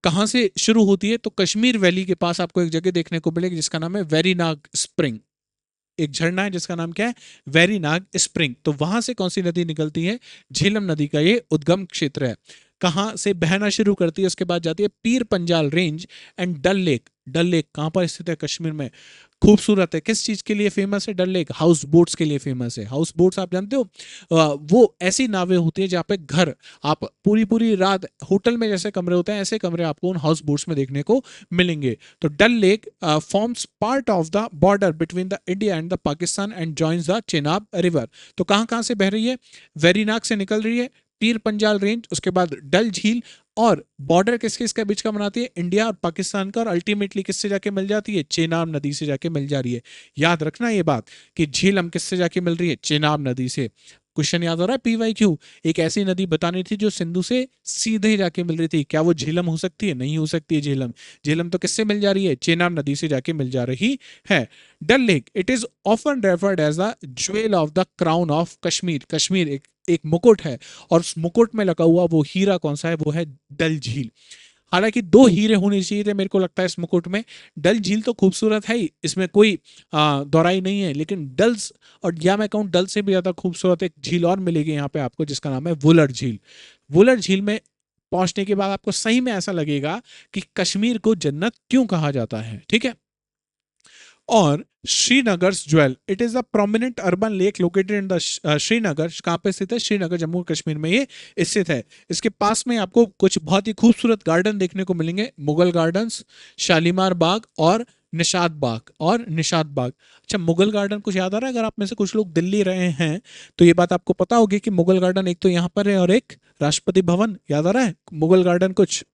कहां से शुरू होती है, तो कश्मीर वैली के पास आपको एक जगह देखने को मिलेगी जिसका नाम है वेरीनाग स्प्रिंग। एक झरना है जिसका नाम क्या है, वेरीनाग स्प्रिंग। तो वहां से कौन सी नदी निकलती है, झेलम नदी का ये उद्गम क्षेत्र है। कहां से बहना शुरू करती है, उसके बाद जाती है Pir Panjal range and Dal lake. Dal lake कहां पर स्थित है, कश्मीर में। खूबसूरत है, किस चीज के लिए फेमस है डल लेक, हाउस बोट्स के लिए फेमस है। हाउस बोट्स आप जानते हो, वो ऐसी नावें होती है जहाँ पे घर, आप पूरी पूरी रात होटल में जैसे कमरे होते हैं ऐसे कमरे आपको उन हाउस बोट्स में देखने को मिलेंगे। तो Dal lake forms part of the border between the India and the Pakistan and joins the Chenab river. तो कहाँ कहाँ से बह रही है, वेरीनाग से निकल रही है, पीर पंजाल रेंज, उसके बाद डल झील, और बॉर्डर किस किस के बीच का बनाती है, इंडिया और पाकिस्तान का, और अल्टीमेटली किससे जाके मिल जाती है, चेनाब नदी से जाके मिल जा रही है। याद रखना ये बात कि झीलम किससे जाके मिल रही है, चेनाब नदी से। क्वेश्चन याद आ रहा है, PYQ, एक ऐसी नदी बतानी थी जो सिंधु से सीधे जाके मिल रही थी। क्या वो झेलम हो सकती है, नहीं हो सकती है झेलम। झेलम तो किससे मिल जा रही है, चेनाब नदी से जाके मिल जा रही है। Dal lake, it is often referred as the jewel of the crown of Kashmir. Kashmir एक मुकुट है, और उस मुकुट में लगा हुआ वो हीरा कौन सा है, वो है डल झील। हालांकि 2 हीरे होने चाहिए थे मेरे को लगता है इस मुकुट में। डल झील तो खूबसूरत है ही, इसमें कोई दोहराई नहीं है, लेकिन डल्स, और या मैं कहूँ डल से भी ज्यादा खूबसूरत एक झील और मिलेगी यहाँ पे आपको जिसका नाम है वुलर झील। वुलर झील में पहुंचने के बाद आपको सही में ऐसा लगेगा कि कश्मीर को जन्नत क्यों कहा जाता है। ठीक है, और Srinagar jewel, it is a prominent urban lake located in the Srinagar. कहाँ पे स्थित है, श्रीनगर, जम्मू कश्मीर में ये स्थित है। इसके पास में आपको कुछ बहुत ही खूबसूरत गार्डन देखने को मिलेंगे, मुगल गार्डन्स, शालीमार बाग और निशात बाग, और निशात बाग। अच्छा, मुगल गार्डन कुछ याद आ रहा है, अगर आप में से कुछ लोग दिल्ली रहे हैं तो ये बात आपको पता होगी कि मुगल गार्डन एक तो यहाँ पर है और एक राष्ट्रपति भवन, याद आ रहा है मुगल गार्डन कुछ।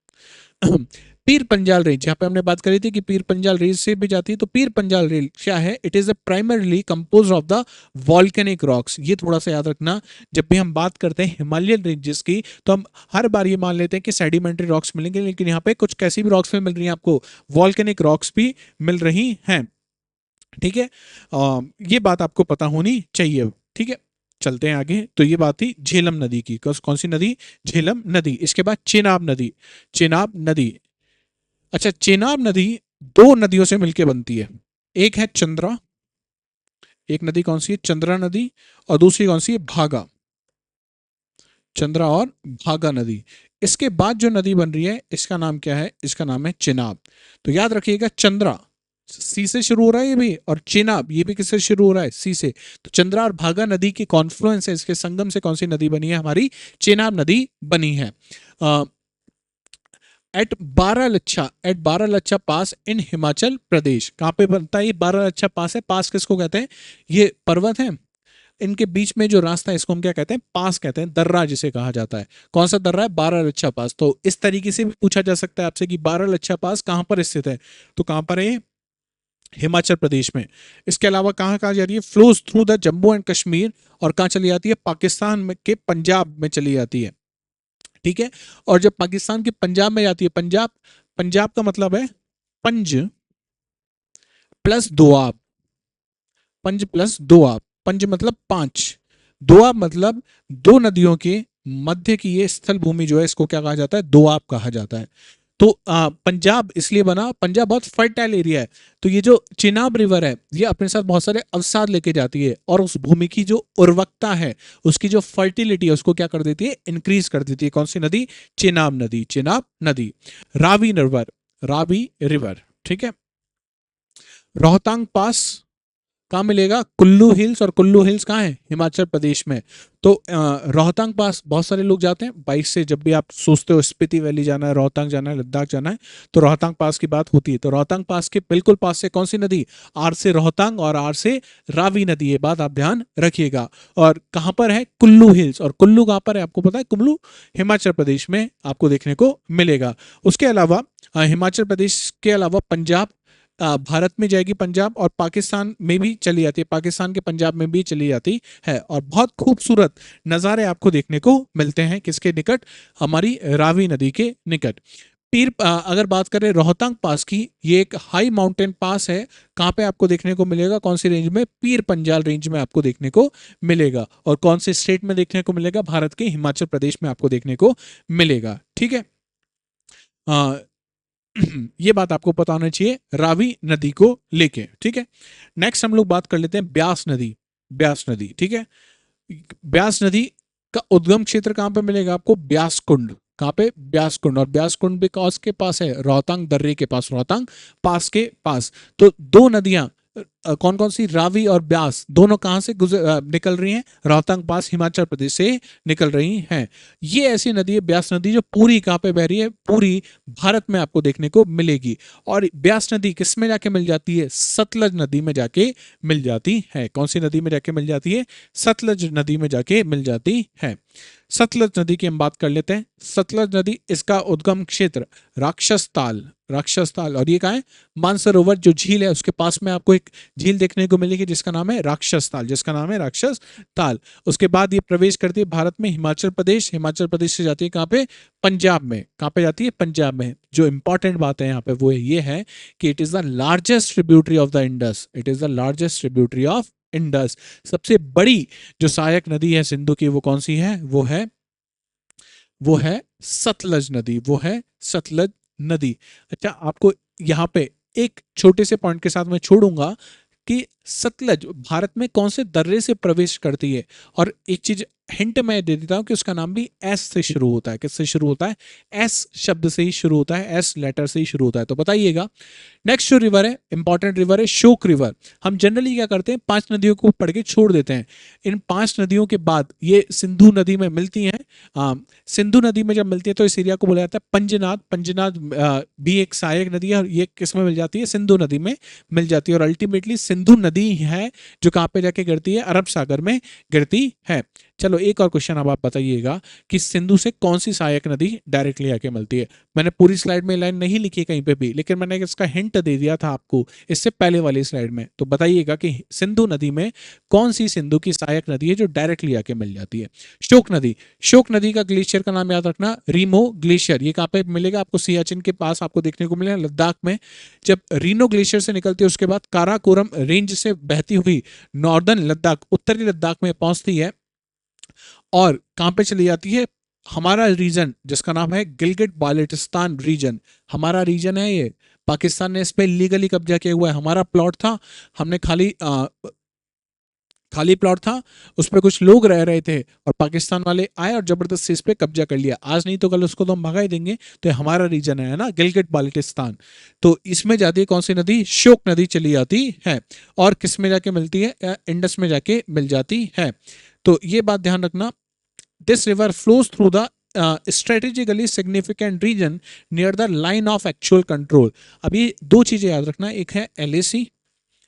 पीर पंजाल रेंज, यहाँ पे हमने बात करी थी कि पीर पंजाल रेंज से भी जाती है, तो पीर पंजाल रेंज क्या है? It is a primarily compose of the volcanic rocks. ये थोड़ा सा याद रखना, जब भी हम बात करते हैं हिमालयन रेंजेस की तो हम हर बार ये मान लेते हैं कि सेडिमेंट्री रॉक्स मिलेंगे, लेकिन यहाँ पे कुछ कैसी भी रॉक्स में मिल रही हैं आपको, वॉल्केनिक रॉक्स भी मिल रही हैं। ठीक है, ये बात आपको पता होनी चाहिए। ठीक है, चलते हैं आगे। तो ये बात थी झेलम नदी की। कौन सी नदी? झेलम नदी। इसके बाद चेनाब नदी। चेनाब नदी, अच्छा चेनाब नदी दो नदियों से मिलकर बनती है। एक है चंद्रा, एक नदी कौन सी है? चंद्रा नदी। और दूसरी कौन सी है? भागा। चंद्रा और भागा नदी। इसके बाद जो नदी बन रही है इसका नाम क्या है? इसका नाम है चेनाब। तो याद रखिएगा, चंद्रा सी से शुरू हो रहा है ये भी, और चेनाब ये भी किससे शुरू हो रहा है? सी से। तो चंद्रा और भागा नदी की कॉन्फ्लुएंस है, इसके संगम से कौन सी नदी बनी है? हमारी चेनाब नदी बनी है। एट बारालच्छा पास इन हिमाचल प्रदेश। कहाँ पे बनता है ये बारालच्छा पास? है पास किसको कहते हैं? ये पर्वत है, इनके बीच में जो रास्ता है इसको हम क्या कहते हैं? पास कहते हैं, दर्रा जिसे कहा जाता है। कौन सा दर्रा है? बारालच्छा पास। तो इस तरीके से भी पूछा जा सकता है आपसे कि बारालच्छा पास कहाँ पर स्थित है? तो कहाँ पर है? हिमाचल प्रदेश में। इसके अलावा कहाँ कहाँ जा रही है? Flows through the Jammu and Kashmir. और कहाँ चली जाती है? पाकिस्तान में के पंजाब में चली जाती है। ठीक है, और जब पाकिस्तान के पंजाब में जाती है, पंजाब, पंजाब का मतलब है पंज प्लस दोआब। पंज प्लस दोआब, पंज मतलब पांच, दोआब मतलब दो नदियों के मध्य की ये स्थल भूमि जो है इसको क्या कहा जाता है? दोआब कहा जाता है। तो पंजाब इसलिए बना, पंजाब बहुत फर्टाइल एरिया है, तो ये जो चिनाब रिवर है ये अपने साथ बहुत सारे अवसाद लेके जाती है, और उस भूमि की जो उर्वरकता है, उसकी जो फर्टिलिटी है, उसको क्या कर देती है? इंक्रीज कर देती है। कौन सी नदी? चिनाब नदी। चिनाब नदी। Ravi river, Ravi river. ठीक है, रोहतांग पास कहाँ मिलेगा? कुल्लू हिल्स। और कुल्लू हिल्स कहाँ है? हिमाचल प्रदेश में। तो रोहतांग पास बहुत सारे लोग जाते हैं बाइक से। जब भी आप सोचते हो स्पीति वैली जाना है, रोहतांग जाना है, लद्दाख जाना है, तो रोहतांग पास की बात होती है। तो रोहतांग पास के बिल्कुल पास से कौन सी नदी? आर से रोहतांग और आर से रावी नदी। ये बात आप ध्यान रखिएगा। और कहाँ पर है? कुल्लू हिल्स। और कुल्लू कहाँ पर है आपको पता है? कुल्लू हिमाचल प्रदेश में आपको देखने को मिलेगा। उसके अलावा हिमाचल प्रदेश के अलावा पंजाब, भारत में जाएगी पंजाब, और पाकिस्तान में भी चली जाती है, पाकिस्तान के पंजाब में भी चली जाती है। और बहुत खूबसूरत नज़ारे आपको देखने को मिलते हैं किसके निकट? हमारी रावी नदी के निकट। पीर अगर बात करें रोहतांग पास की, ये एक हाई माउंटेन पास है। कहाँ पे आपको देखने को मिलेगा? कौन सी रेंज में? पीर पंजाल रेंज में आपको देखने को मिलेगा। और कौन से स्टेट में देखने को मिलेगा? भारत के हिमाचल प्रदेश में आपको देखने को मिलेगा। ठीक है, ये बात आपको पता होना चाहिए रावी नदी को लेके। ठीक है, नेक्स्ट हम लोग बात कर लेते हैं ब्यास नदी। ब्यास नदी, ठीक है, ब्यास नदी का उद्गम क्षेत्र कहाँ पे मिलेगा आपको? ब्यास कुंड। कहाँ पे? ब्यास कुंड। और ब्यास कुंड भी कौन के पास है? रोहतांग दर्रे के पास, रोहतांग पास के पास। तो दो नदियां कौन कौन सी? रावी और ब्यास, दोनों कहाँ से निकल रही हैं? रोहतांग पास हिमाचल प्रदेश से निकल रही हैं। ये ऐसी नदी है ब्यास नदी जो पूरी कहाँ पे बह रही है? पूरी भारत में आपको देखने को मिलेगी। और ब्यास नदी किस में जाके मिल जाती है? सतलज नदी में जाके मिल जाती है। कौन सी नदी में जाके मिल जाती है? सतलज नदी में जाके मिल जाती है। सतलज नदी की हम बात कर लेते हैं। सतलज नदी, इसका उद्गम क्षेत्र राक्षस ताल, राक्षस ताल। और ये कहाँ है? मानसरोवर जो झील है उसके पास में आपको एक झील देखने को मिलेगी जिसका नाम है राक्षस ताल, जिसका नाम है राक्षस ताल। उसके बाद ये प्रवेश करती है भारत में हिमाचल प्रदेश, हिमाचल प्रदेश से जाती है कहाँ पे? पंजाब में। कहाँ पे जाती है? पंजाब में। जो इंपॉर्टेंट बात है यहाँ पे वो ये है कि it is the largest tributary of the Indus. It is the largest tributary of Indus. सबसे बड़ी जो सहायक नदी है सिंधु की वो कौन सी है? वो है सतलज नदी। वो है सतलज नदी। अच्छा, आपको यहाँ पे एक छोटे से पॉइंट के साथ मैं छोड़ूंगा कि सतलज भारत में कौन से दर्रे से प्रवेश करती है। और एक चीज हिंट मैं दे देता हूं कि उसका नाम भी एस से शुरू होता है। किससे शुरू होता है? एस शब्द से ही शुरू होता है, एस लेटर से ही शुरू होता है। तो बताइएगा। नेक्स्ट जो रिवर है, इंपॉर्टेंट रिवर है शोक रिवर। हम जनरली क्या करते हैं? 5 नदियों को पढ़ के छोड़ देते हैं। इन 5 नदियों के बाद ये सिंधु नदी में मिलती हैं। सिंधु नदी में जब मिलती है तो इस एरिया को बोला जाता है पंजनाद। पंजनाद भी एक सहायक नदी है, और ये किस में मिल जाती है? सिंधु नदी में मिल जाती है। और अल्टीमेटली सिंधु नदी है जो कहाँ पे जाके गिरती है? अरब सागर में गिरती है। चलो एक और क्वेश्चन अब आप बताइएगा कि सिंधु से कौन सी सहायक नदी डायरेक्टली आके मिलती है। मैंने पूरी स्लाइड में लाइन नहीं लिखी कहीं पे भी, लेकिन मैंने इसका हिंट दे दिया था आपको इससे पहले वाली स्लाइड में। तो बताइएगा कि सिंधु नदी में कौन सी सिंधु की सहायक नदी है जो डायरेक्टली आके मिल जाती है। शोक नदी, शोक नदी का ग्लेशियर का नाम याद रखना, रीमो ग्लेशियर। ये कहाँ पे मिलेगा आपको, सियाचिन के पास आपको देखने को मिलेगा, लद्दाख में। जब रीनो ग्लेशियर से निकलती है उसके बाद काराकोरम रेंज से बहती हुई नॉर्दर्न लद्दाख, उत्तरी लद्दाख में पहुंचती है और कहां पे चली जाती है, हमारा रीजन जिसका नाम है गिलगिट बाल्टिस्तान रीजन, हमारा रीजन है ये। पाकिस्तान ने इस पे लीगली कब्जा किया हुआ है, हमारा प्लॉट था, हमने खाली प्लॉट था, उस पर कुछ लोग रह रहे थे और पाकिस्तान वाले आए और जबरदस्ती इस पे कब्जा कर लिया। आज नहीं तो कल उसको तो हम भगा ही देंगे। तो ये हमारा रीजन है ना, गिलगिट बाल्टिस्तान। तो इसमें जाती है कौन सी नदी, शोक नदी चली जाती है। और किस में जाके मिलती है, इंडस में जाके मिल जाती है। तो ये बात ध्यान रखना, this river flows through the strategically significant region near the line of actual control. अभी दो चीजें याद रखना, एक है LAC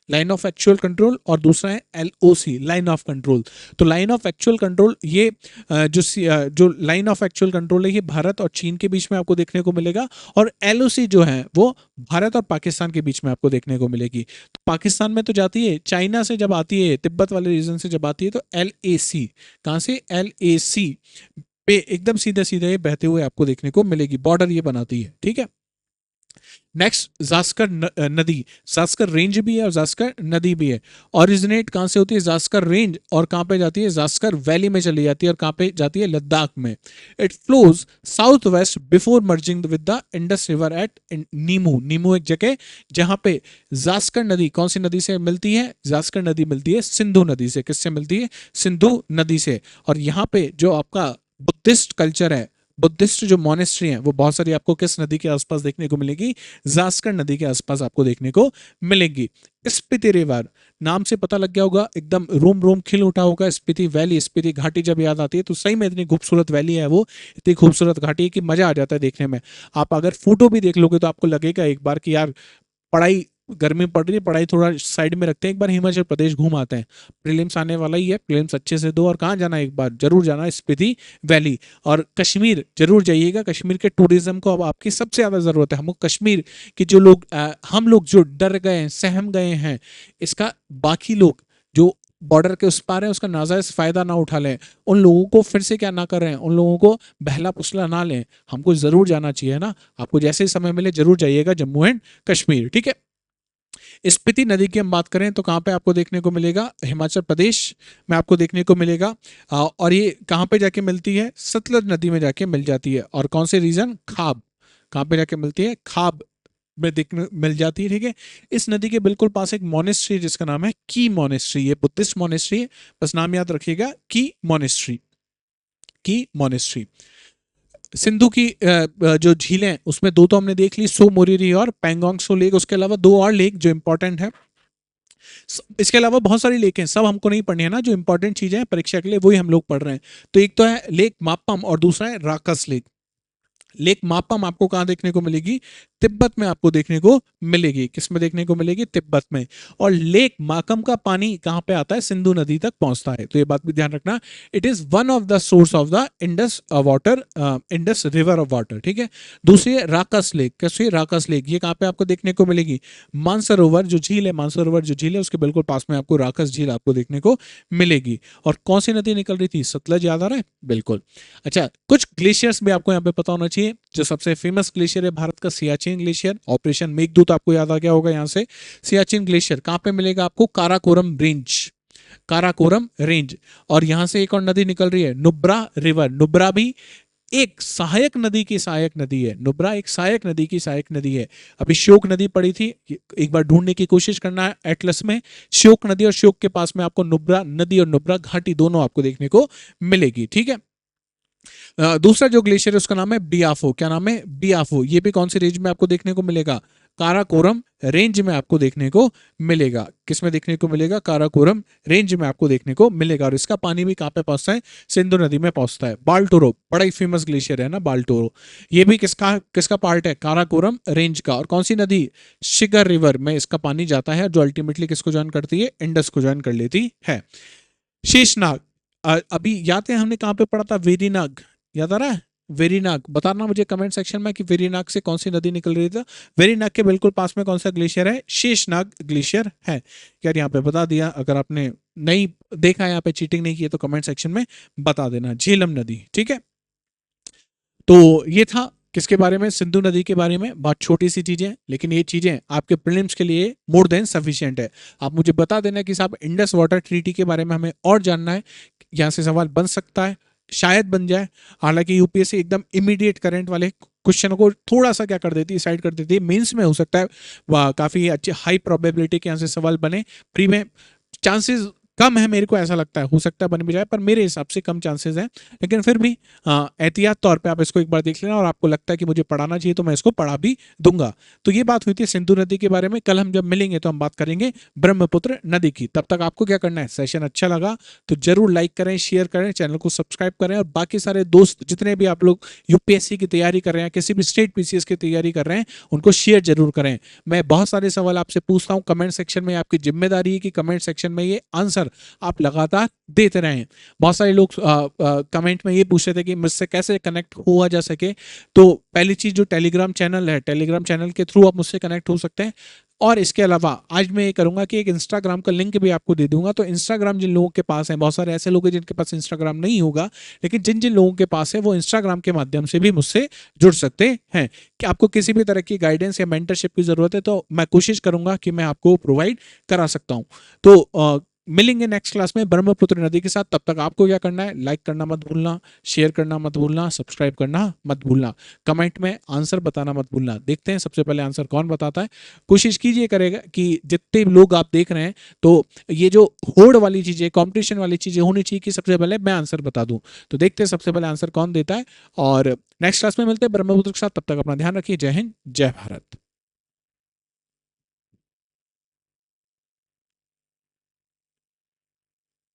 line of actual control और दूसरा है LOC लाइन ऑफ कंट्रोल। तो लाइन ऑफ एक्चुअल कंट्रोल ये जो लाइन ऑफ एक्चुअल कंट्रोल है ये भारत और चीन के बीच में आपको देखने को मिलेगा, और LOC जो है वो भारत और पाकिस्तान के बीच में आपको देखने को मिलेगी। तो पाकिस्तान में तो जाती है, चाइना से जब आती है, तिब्बत वाले रीजन से जब आती है, तो LAC, कहाँ से, LAC पे एकदम सीधे सीधे ये बहते हुए आपको देखने को मिलेगी, बॉर्डर ये बनाती है। ठीक है, नेक्स्ट जास्कर नदी, जास्कर रेंज भी है और जास्कर नदी भी है। ओरिजिनेट कहां से होती है, जास्कर रेंज, और कहां पे जाती है, जास्कर वैली में चली जाती है, और कहां पे जाती है, लद्दाख में। It flows south west before merging with the Indus river at Nimu. Nimu एक जगह जहां पे जास्कर नदी कौन सी नदी से मिलती है, जास्कर नदी मिलती है सिंधु नदी से। किससे मिलती है, सिंधु नदी से। और यहाँ पे जो आपका बुद्धिस्ट कल्चर है, बुद्धिस्ट जो मोनेस्ट्री हैं वो बहुत सारी आपको किस नदी के आसपास देखने को मिलेगी, जास्कर नदी के आसपास आपको देखने को मिलेगी। स्पीति रिवर, नाम से पता लग गया होगा, एकदम रोम रोम खिल उठा होगा। स्पीति वैली, स्पीति घाटी जब याद आती है तो सही में इतनी खूबसूरत वैली है वो, इतनी खूबसूरत घाटी है कि मजा आ जाता है देखने में। आप अगर फोटो भी देख लोगे तो आपको लगेगा एक बार कि यार पढ़ाई, गर्मी पड़ रही है, पढ़ाई थोड़ा साइड में रखते हैं, एक बार हिमाचल प्रदेश घूम आते हैं। प्रीलिम्स आने वाला ही है, प्रीलिम्स अच्छे से दो। और कहाँ जाना है, एक बार जरूर जाना स्पीति वैली। और कश्मीर जरूर जाइएगा, कश्मीर के टूरिज्म को अब आपकी सबसे ज्यादा जरूरत है। हमको कश्मीर के जो लोग हम लोग जो डर गए हैं, सहम गए हैं, इसका बाकी लोग जो बॉर्डर के उस पार है उसका नाजायज फायदा ना उठा लें, उन लोगों को फिर से क्या ना करें, उन लोगों को बहला पुसला ना लें। हमको जरूर जाना चाहिए ना, आपको जैसे ही समय मिले जरूर जाइएगा जम्मू एंड कश्मीर। ठीक है, स्पीति नदी की हम बात करें तो कहाँ पे आपको देखने को मिलेगा, हिमाचल प्रदेश में आपको देखने को मिलेगा। और ये कहाँ पे जाके मिलती है, सतलज नदी में जाके मिल जाती है। और कौन से रीजन, खाब, कहाँ पे जाके मिलती है, खाब में देखने मिल जाती है। ठीक है, इस नदी के बिल्कुल पास एक मोनेस्ट्री जिसका नाम है की मोनेस्ट्री, ये बुद्धिस्ट मोनेस्ट्री है, बस नाम याद रखिएगा, की मोनेस्ट्री, की मोनेस्ट्री। सिंधु की जो झीलें उसमें दो तो हमने देख ली, सो मोरिरी और पैंगोंग सो लेक। उसके अलावा दो और लेक जो इंपॉर्टेंट है, इसके अलावा बहुत सारी लेक हैं, सब हमको नहीं पढ़नी है ना, जो इंपॉर्टेंट चीजें हैं परीक्षा के लिए वही हम लोग पढ़ रहे हैं। तो एक तो है लेक मापम और दूसरा है राकस लेक। लेक मापम आपको कहां देखने को मिलेगी, तिब्बत में आपको देखने को मिलेगी। किसमें देखने को मिलेगी, तिब्बत में। और लेक माकम का पानी कहां पे आता है, सिंधु नदी तक पहुंचता है। तो ये बात भी ध्यान रखना, it is one of the source of the Indus water, Indus river of water. ठीक है, दूसरी है राकस लेक। कैसे, राकस लेक ये कहां पे आपको देखने को मिलेगी, मानसरोवर जो झील है, मानसरोवर जो झील है उसके बिल्कुल पास में आपको राकस झील आपको देखने को मिलेगी। और कौन सी नदी निकल रही थी, सतलज, याद आ रहा है, बिल्कुल। अच्छा, कुछ ग्लेशियर्स भी आपको यहाँ पे पता होना चाहिए। जो सबसे फेमस ग्लेशियर है भारत का, सियाचिन ग्लेशियर, ऑपरेशन मेघदूत आपको याद आ गया होगा यहाँ से। सियाचिन ग्लेशियर कहां पे मिलेगा आपको, काराकोरम रेंज, काराकोरम रेंज। और यहां से एक और नदी निकल रही है, नुब्रा रिवर। नुब्रा भी एक सहायक नदी की सहायक नदी है, नुब्रा एक सहायक नदी की सहायक नदी है। अभी श्योक नदी पड़ी थी, एक बार ढूंढने की कोशिश करना है एटलस में, श्योक नदी, और श्योक के पास में आपको नुब्रा नदी और नुब्रा घाटी दोनों आपको देखने को मिलेगी। ठीक है, दूसरा जो ग्लेशियर है उसका नाम है बियाफो। क्या नाम है, बियाफो। ये भी कौन सी रेंज में आपको देखने को मिलेगा, काराकोरम रेंज में आपको देखने को मिलेगा। किस में देखने को मिलेगा, काराकोरम रेंज में आपको देखने को मिलेगा। और इसका पानी भी कहां पे पहुंचता है, सिंधु नदी में पहुंचता है। बाल्टोरो बड़ा ही फेमस ग्लेशियर है ना, बाल्टोरो। ये भी किसका किसका पार्ट है, काराकोरम रेंज का। और कौन सी नदी, शिगर रिवर में इसका पानी जाता है, जो अल्टीमेटली किसको ज्वाइन करती है, इंडस को ज्वाइन कर लेती है। शेषनाग, अभी याद है हमने कहाँ पे पढ़ा था, वेरीनाग, याद आ रहा है? वेरीनाग, बताना मुझे कमेंट सेक्शन में कि वेरीनाग से कौन सी नदी निकल रही थी। वेरीनाग के बिल्कुल पास में कौन सा ग्लेशियर है? शेषनाग ग्लेशियर है। यार यहाँ पे बता दिया, अगर आपने नहीं देखा, यहाँ पे चीटिंग नहीं की है तो कमेंट सेक्शन में बता देना। झेलम नदी, ठीक है। तो ये था किसके बारे में? सिंधु नदी के बारे में। बहुत छोटी सी चीजें, लेकिन ये चीजें आपके प्रीलिम्स के लिए मोर देन सफिशिएंट है। आप मुझे बता देना कि साहब इंडस वाटर ट्रीटी के बारे में हमें और जानना है, यहाँ से सवाल बन सकता है, शायद बन जाए। हालांकि यूपीएससी एकदम इमीडिएट करंट वाले क्वेश्चन को थोड़ा सा क्या कर देती है, साइड कर देती है। मेंस में हो सकता है वह काफी अच्छी हाई प्रोबेबिलिटी के यहाँ से सवाल बने। प्री में चांसेस कम है, मेरे को ऐसा लगता है, हो सकता है बन भी जाए, पर मेरे हिसाब से कम चांसेस हैं। लेकिन फिर भी एहतियात तौर पे आप इसको एक बार देख लेना, और आपको लगता है कि मुझे पढ़ाना चाहिए तो मैं इसको पढ़ा भी दूंगा। तो ये बात हुई थी सिंधु नदी के बारे में। कल हम जब मिलेंगे तो हम बात करेंगे ब्रह्मपुत्र नदी की। तब तक आपको क्या करना है, सेशन अच्छा लगा तो जरूर लाइक करें, शेयर करें, चैनल को सब्सक्राइब करें, और बाकी सारे दोस्त जितने भी आप लोग यूपीएससी की तैयारी कर रहे हैं, किसी भी स्टेट पीसीएस की तैयारी कर रहे हैं, उनको शेयर जरूर करें। मैं बहुत सारे सवाल आपसे पूछता हूँ कमेंट सेक्शन में, आपकी जिम्मेदारी है कि कमेंट सेक्शन में ये आंसर आप लगातार देते रहें। बहुत सारे लोग कमेंट में ये पूछ रहे थे कि मुझसे कैसे कनेक्ट हुआ जा सके। तो पहली चीज, जो टेलीग्राम चैनल है, टेलीग्राम चैनल के थ्रू आप मुझसे कनेक्ट हो सकते हैं। और इसके अलावा आज मैं ये करूंगा कि एक इंस्टाग्राम का लिंक भी आपको दे दूंगा। तो इंस्टाग्राम जिन लोगों के पास है, बहुत सारे ऐसे लोग हैं जिनके पास इंस्टाग्राम नहीं होगा, लेकिन जिन जिन लोगों के पास है वो इंस्टाग्राम के माध्यम से भी मुझसे जुड़ सकते हैं। कि आपको किसी भी तरह की गाइडेंस या मेंटरशिप की जरूरत है तो मैं कोशिश करूंगा कि मैं आपको प्रोवाइड करा सकता हूं। तो मिलेंगे नेक्स्ट क्लास में ब्रह्मपुत्र नदी के साथ। तब तक आपको क्या करना है, लाइक करना मत भूलना, शेयर करना मत भूलना, सब्सक्राइब करना मत भूलना, कमेंट में आंसर बताना मत भूलना। देखते हैं सबसे पहले आंसर कौन बताता है। कोशिश कीजिए करेगा कि जितने लोग आप देख रहे हैं, तो ये जो होड़ वाली चीजें, कॉम्पिटिशन वाली चीजें होनी चाहिए कि सबसे पहले मैं आंसर बता दूं। तो देखते हैं सबसे पहले आंसर कौन देता है। और नेक्स्ट क्लास में मिलते हैं ब्रह्मपुत्र के साथ। तब तक अपना ध्यान रखिए। जय हिंद, जय भारत।